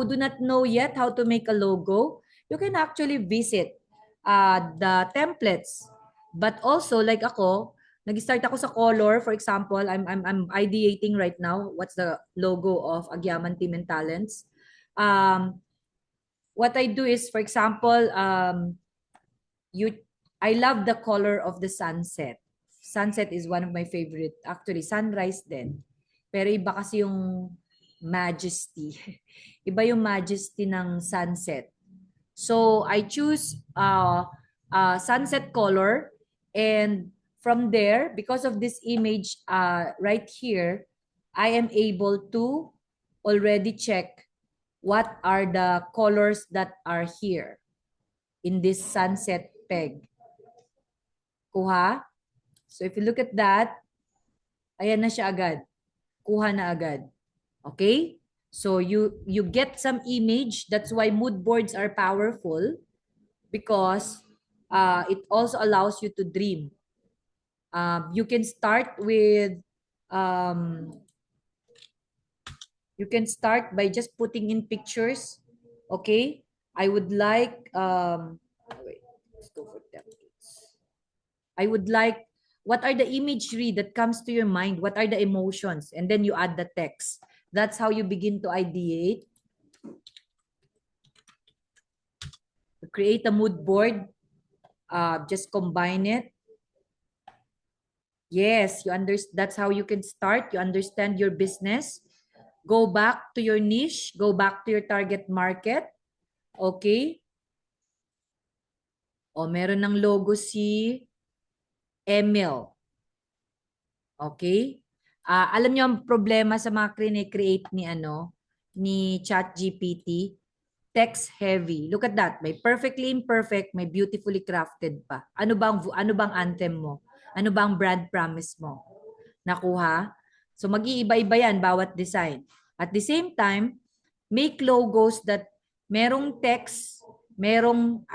do not know yet how to make a logo, you can actually visit the templates. But also like ako, nag-start ako sa color. For example, I'm ideating right now what's the logo of Agyaman Team and Talents. What I do is, for example, I love the color of the sunset. Sunset is one of my favorite. Actually, sunrise din. Pero iba kasi yung majesty. Iba yung majesty ng sunset. So I choose sunset color, and from there, because of this image right here, I am able to already check what are the colors that are here in this sunset peg. Kuha? So if you look at that, ayan na siya agad. Kuha na agad. Okay? So you get some image. That's why mood boards are powerful, because it also allows you to dream. You can start by just putting in pictures. Okay? I would like wait, let's go for templates. I would like, what are the imagery that comes to your mind? What are the emotions? And then you add the text. That's how you begin to ideate. To create a mood board, just combine it. Yes, that's how you can start. You understand your business. Go back to your niche. Go back to your target market. Okay? O, meron ng logo si Emil. Okay? Alam niyo ang problema sa mga create ni ChatGPT? Text heavy. Look at that. May perfectly imperfect, may beautifully crafted pa. Ano bang anthem mo? Ano bang brand promise mo? Nakuha? So mag-iiba-iba yan bawat design. At the same time, make logos that merong text, merong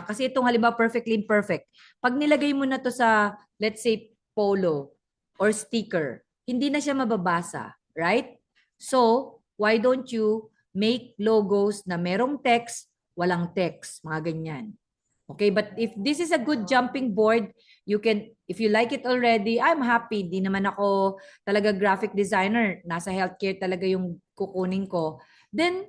kasi itong halimbawa perfectly imperfect. Pag nilagay mo na to sa, let's say, polo or sticker, hindi na siya mababasa, right? So, why don't you make logos na merong text, walang text, mga ganyan. Okay, but if this is a good jumping board, you can, if you like it already, I'm happy. Di naman ako talaga graphic designer. Nasa healthcare talaga yung kukunin ko. Then,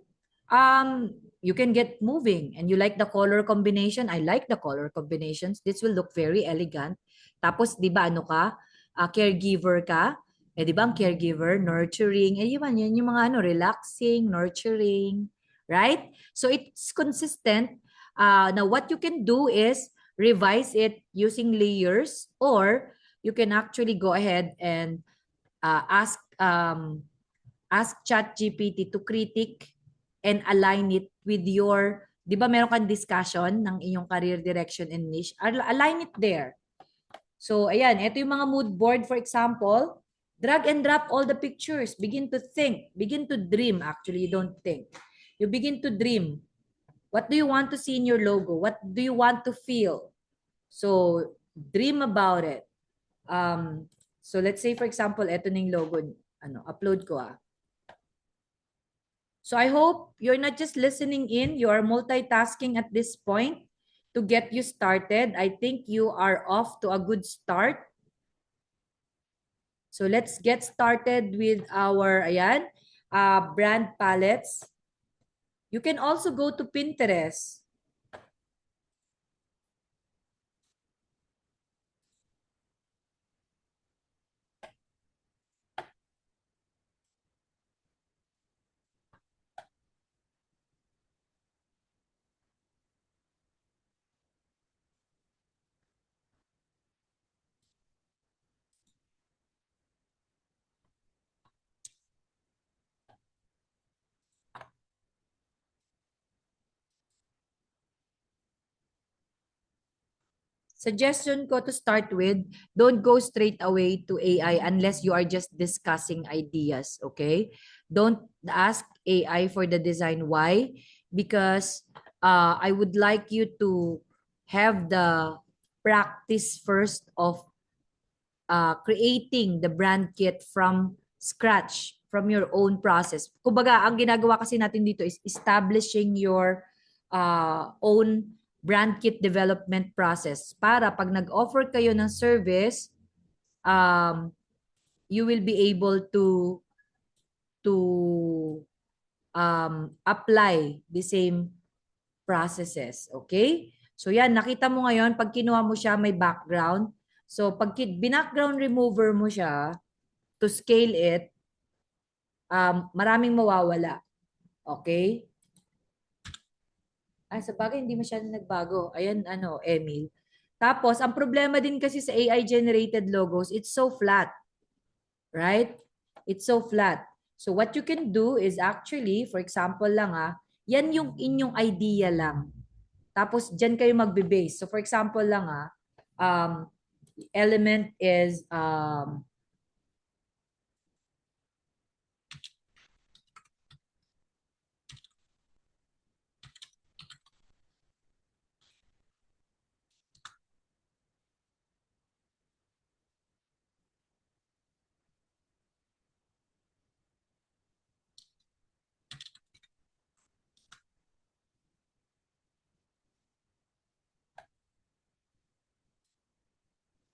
you can get moving. And you like the color combination? I like the color combinations. This will look very elegant. Tapos, di ba, caregiver ka? Eh, di ba ang caregiver, nurturing, yan yung mga relaxing, nurturing, right? So it's consistent. Now what you can do is revise it using layers, or you can actually go ahead and ask ChatGPT to critique and align it with your, di ba meron kang discussion ng iyong career direction and niche? Align it there. So, ayan, ito yung mga mood board, for example. Drag and drop all the pictures. Begin to think. Begin to dream. Actually, you don't think. You begin to dream. What do you want to see in your logo? What do you want to feel? So, dream about it. So, let's say, for example, ito na yung logo. Upload ko . So, I hope you're not just listening in. You are multitasking at this point to get you started. I think you are off to a good start. So let's get started with our brand palettes. You can also go to Pinterest. Suggestion ko to start with, don't go straight away to AI unless you are just discussing ideas, okay? Don't ask AI for the design. Why? Because I would like you to have the practice first of creating the brand kit from scratch, from your own process. Kumbaga, ang ginagawa kasi natin dito is establishing your own brand kit development process para pag nag-offer kayo ng service, you will be able to apply the same processes. Okay? So yan, nakita mo ngayon, pag kinuha mo siya, may background. So pag binackground remover mo siya, to scale it, maraming mawawala. Okay? Sa bagay, hindi masyadong nagbago. Ayan, Emil. Tapos, ang problema din kasi sa AI-generated logos, it's so flat. Right? It's so flat. So, what you can do is actually, for example lang yan yung inyong idea lang. Tapos, dyan kayo magbe-base. So, for example lang element is,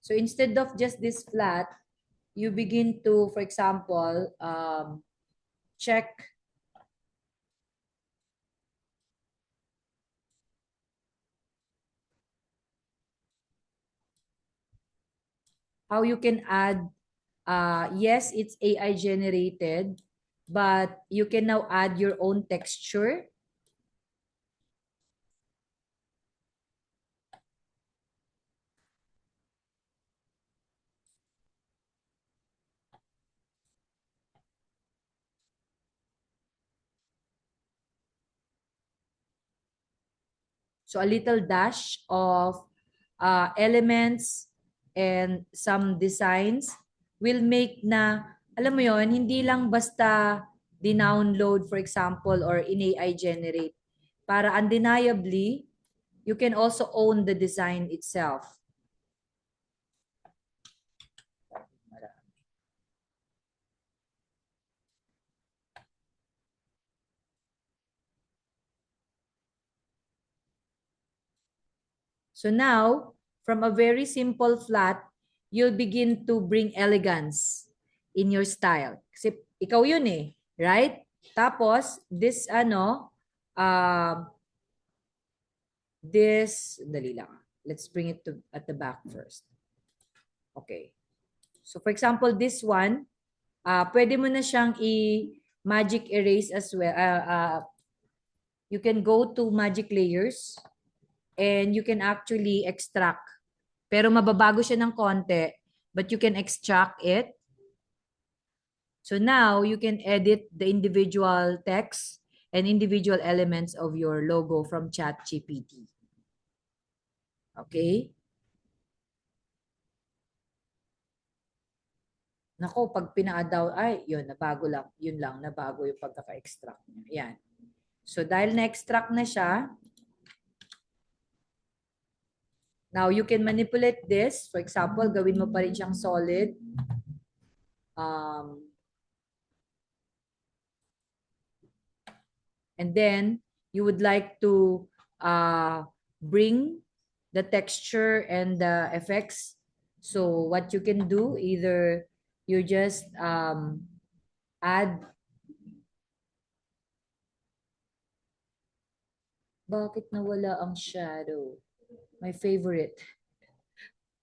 so instead of just this flat, you begin to, for example, check how you can add, yes, it's AI generated, but you can now add your own texture. So a little dash of elements and some designs will make na, alam mo yon, hindi lang basta dinownload, for example, or in AI generate. Para undeniably, you can also own the design itself. So now, from a very simple flat, you'll begin to bring elegance in your style. Kasi ikaw yun right? Tapos, this dali lang. Let's bring it to at the back first. Okay. So for example, this one, pwede mo na siyang i-magic erase as well. You can go to magic layers and you can actually extract. Pero mababago siya ng konti, but you can extract it. So now you can edit the individual text and individual elements of your logo from ChatGPT. Okay? Nako, pag pina-daw, yun, nabago lang. Yun lang, nabago yung pagkaka-extract niya. Yan. So dahil na-extract na siya, now you can manipulate this. For example, gawin mo pa rin siyang solid. And then, you would like to bring the texture and the effects. So what you can do, either you just add. Bakit nawala ang shadow? My favorite.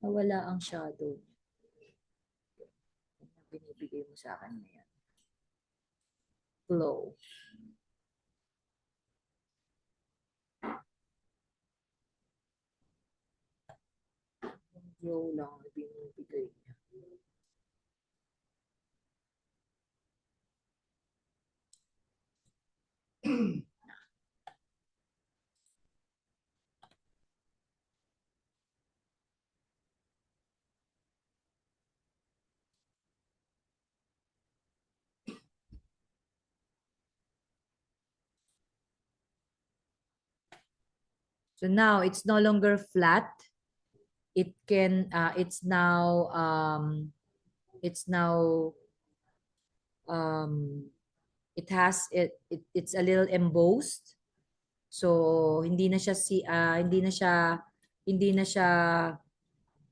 Nawala ang shadow. Binibigay mo sa akin na yan. Glow. Glow lang ang binibigay niya. So now it's no longer flat. It can it's now it has it's a little embossed. So hindi na siya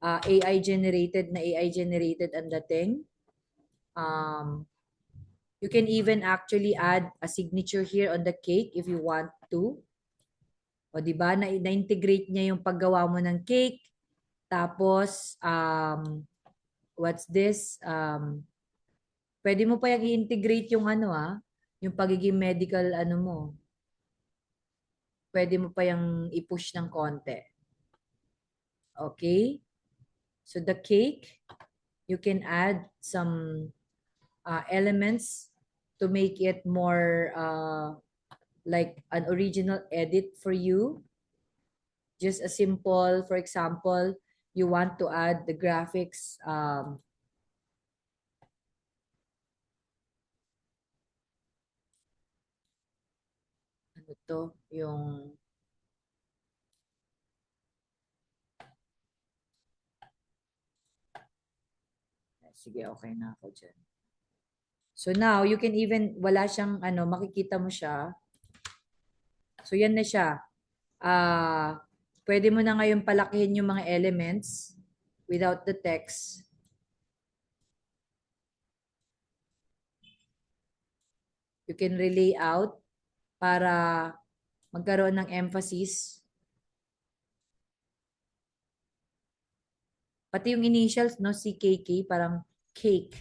AI generated ang dating. You can even actually add a signature here on the cake if you want to. O di ba na-integrate niya yung paggawa mo ng cake. Tapos what's this? Pwede mo pa yung i-integrate yung yung pagiging medical mo. Pwede mo pa yung i-push ng konti. Okay? So the cake, you can add some elements to make it more like an original edit for you. Just a simple, for example, you want to add the graphics ano to, yung sige, okay na ako dyan. So now, you can even, wala siyang, makikita mo siya. So yan na siya. Pwede mo na ngayon palakihin yung mga elements without the text. You can relay out para magkaroon ng emphasis. Pati yung initials, no? CKK, parang cake.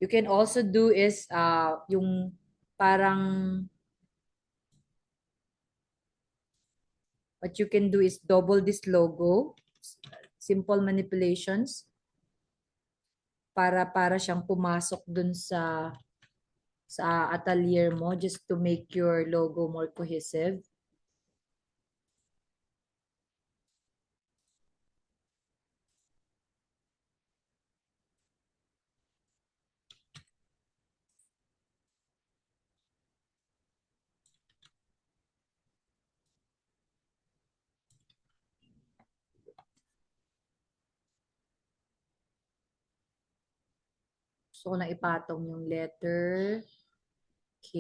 You can also do is yung parang what you can do is double this logo. Simple manipulations para siyang pumasok dun sa atelier mo just to make your logo more cohesive. Gusto ko na ipatong yung letter K.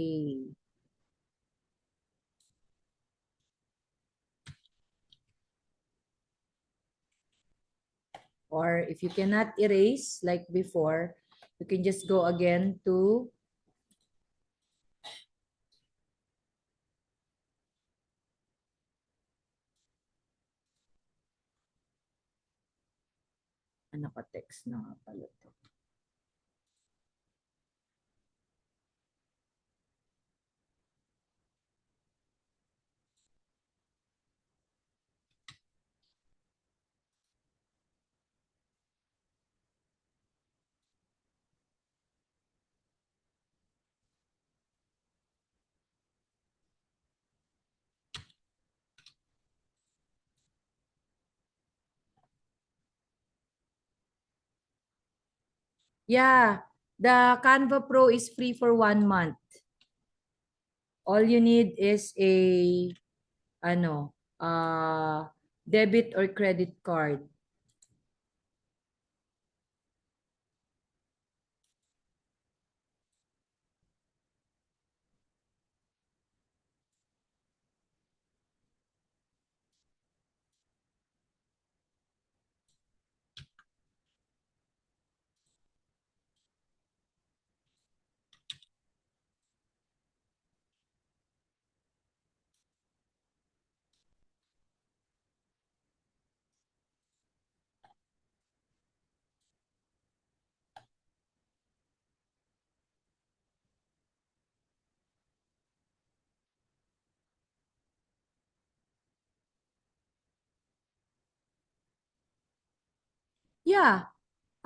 Or if you cannot erase like before, you can just go again to text na nga pala to. Yeah, the Canva Pro is free for 1 month. All you need is a debit or credit card. Yeah,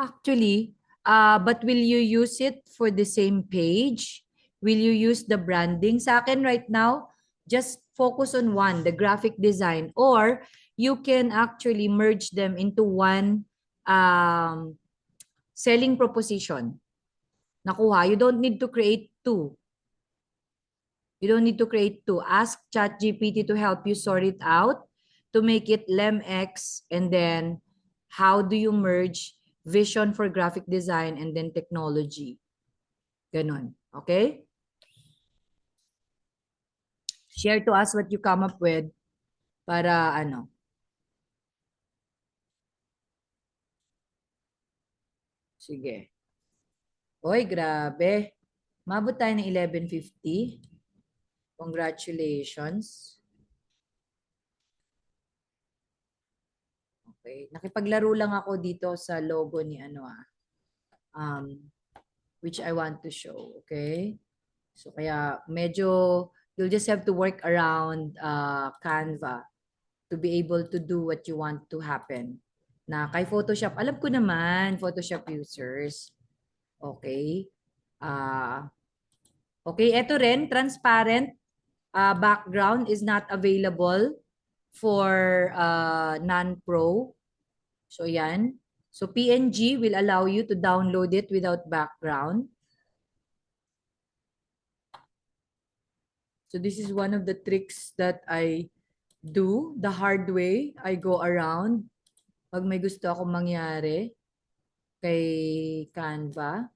actually, but will you use it for the same page? Will you use the branding? Sa akin right now, just focus on one, the graphic design, or you can actually merge them into one selling proposition. nakuha. You don't need to create two. You don't need to create two. Ask ChatGPT to help you sort it out, to make it LemX, and then how do you merge vision for graphic design and then technology. Ganon. Okay? Share to us what you come up with para ano. Sige. Oy, grabe. Mabot tayo ng 11:50. Congratulations. Okay. Nakipaglaro lang ako dito sa logo ni ano which I want to show. Okay? So kaya medyo you'll just have to work around Canva to be able to do what you want to happen. Na kay Photoshop, alam ko naman, Photoshop users. Okay? Okay, eto rin, transparent background is not available for non-pro. So yan. So PNG will allow you to download it without background. So this is one of the tricks that I do the hard way. I go around pag may gusto akong mangyari kay Canva.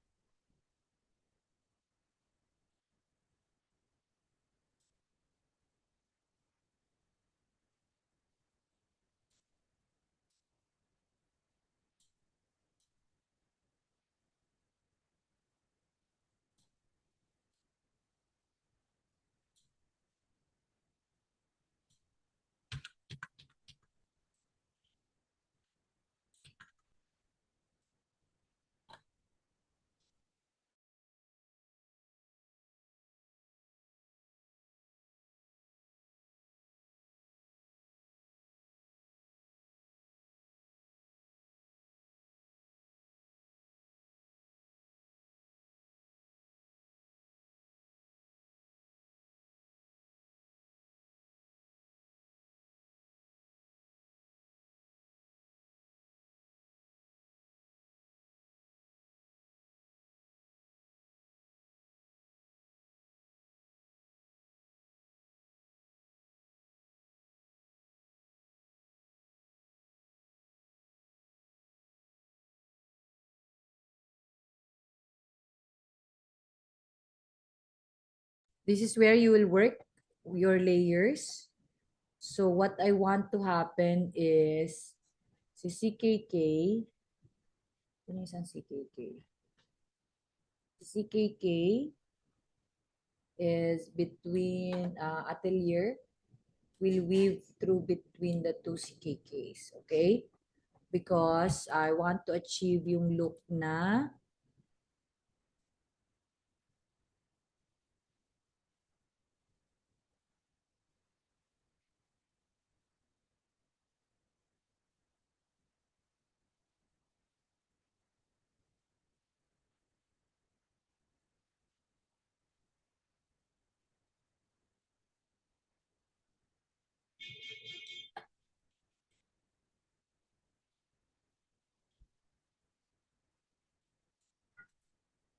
This is where you will work your layers. So what I want to happen is si CKK, ano isang CKK? Si CKK is between Atelier will weave through between the two CKKs, okay? Because I want to achieve yung look na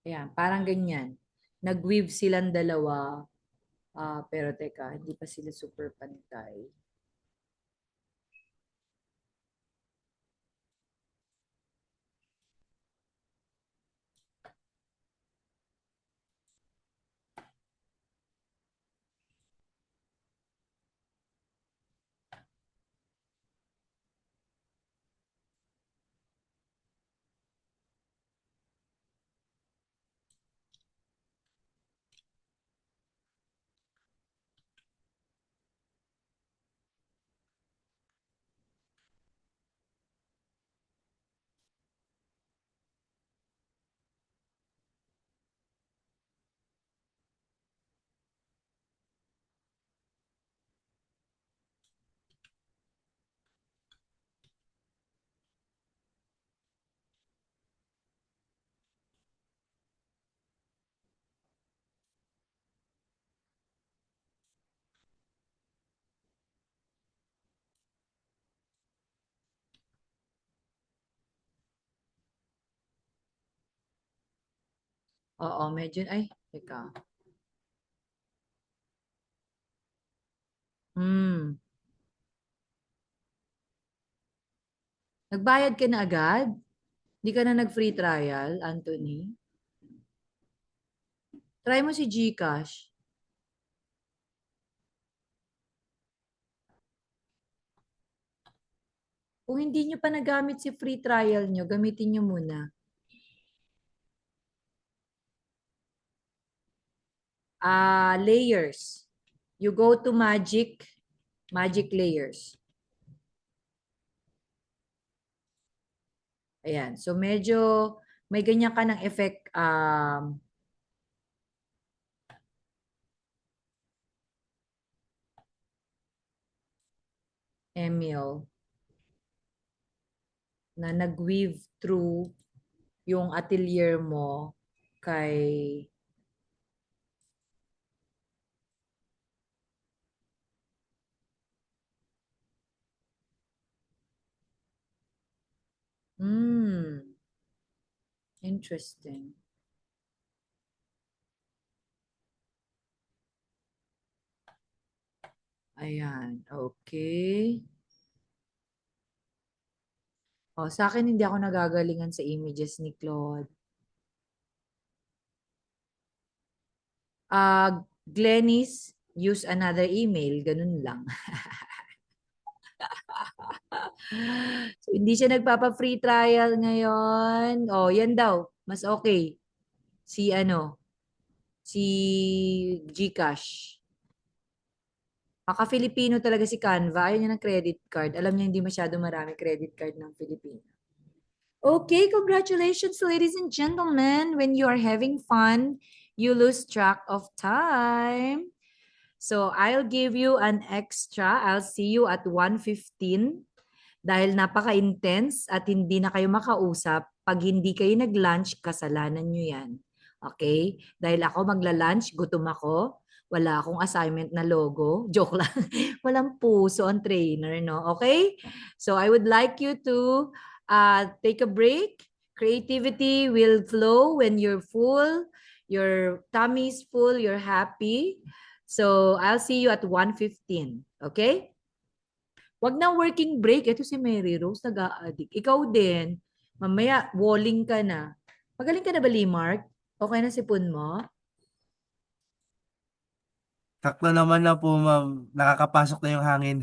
ayan, parang ganyan. Nag-weave silang dalawa. Pero teka, hindi pa sila super pantay. Oo, medyo, ay, teka. Hmm. Nagbayad ka na agad? Hindi ka na nag-free trial, Anthony? Try mo si GCash. Kung hindi nyo pa nagamit si free trial nyo, gamitin nyo muna. Layers. You go to Magic Layers. Ayan. So, medyo may ganyan ka ng effect. Emil, na nag-weave through yung atelier mo kay interesting. Ayan, okay. Oh, sa akin hindi ako nagagalingan sa images ni Claude. Glennis, use another email, ganun lang. So, hindi siya nagpapa-free trial ngayon. Oh, yan daw. Mas okay. Si si GCash. Filipino talaga si Canva. Ayaw niya ng credit card. Alam niya hindi masyado marami credit card ng Filipino. Okay, congratulations, ladies and gentlemen. When you are having fun, you lose track of time. So, I'll give you an extra. I'll see you at 1:15. Dahil napaka-intense at hindi na kayo makausap, pag hindi kayo nag-lunch, kasalanan nyo yan. Okay? Dahil ako magla-lunch, gutom ako, wala akong assignment na logo. Joke lang. Walang puso ang trainer, no? Okay? So I would like you to take a break. Creativity will flow when you're full, your tummy is full, you're happy. So I'll see you at 1:15. Okay? Wag na working break. Ito si Mary Rose, nag-a-addict. Ikaw din. Mamaya, walling ka na. Magaling ka na ba, Mark? Okay na sipon mo? Sakto naman na po, ma'am. Nakakapasok na yung hangin.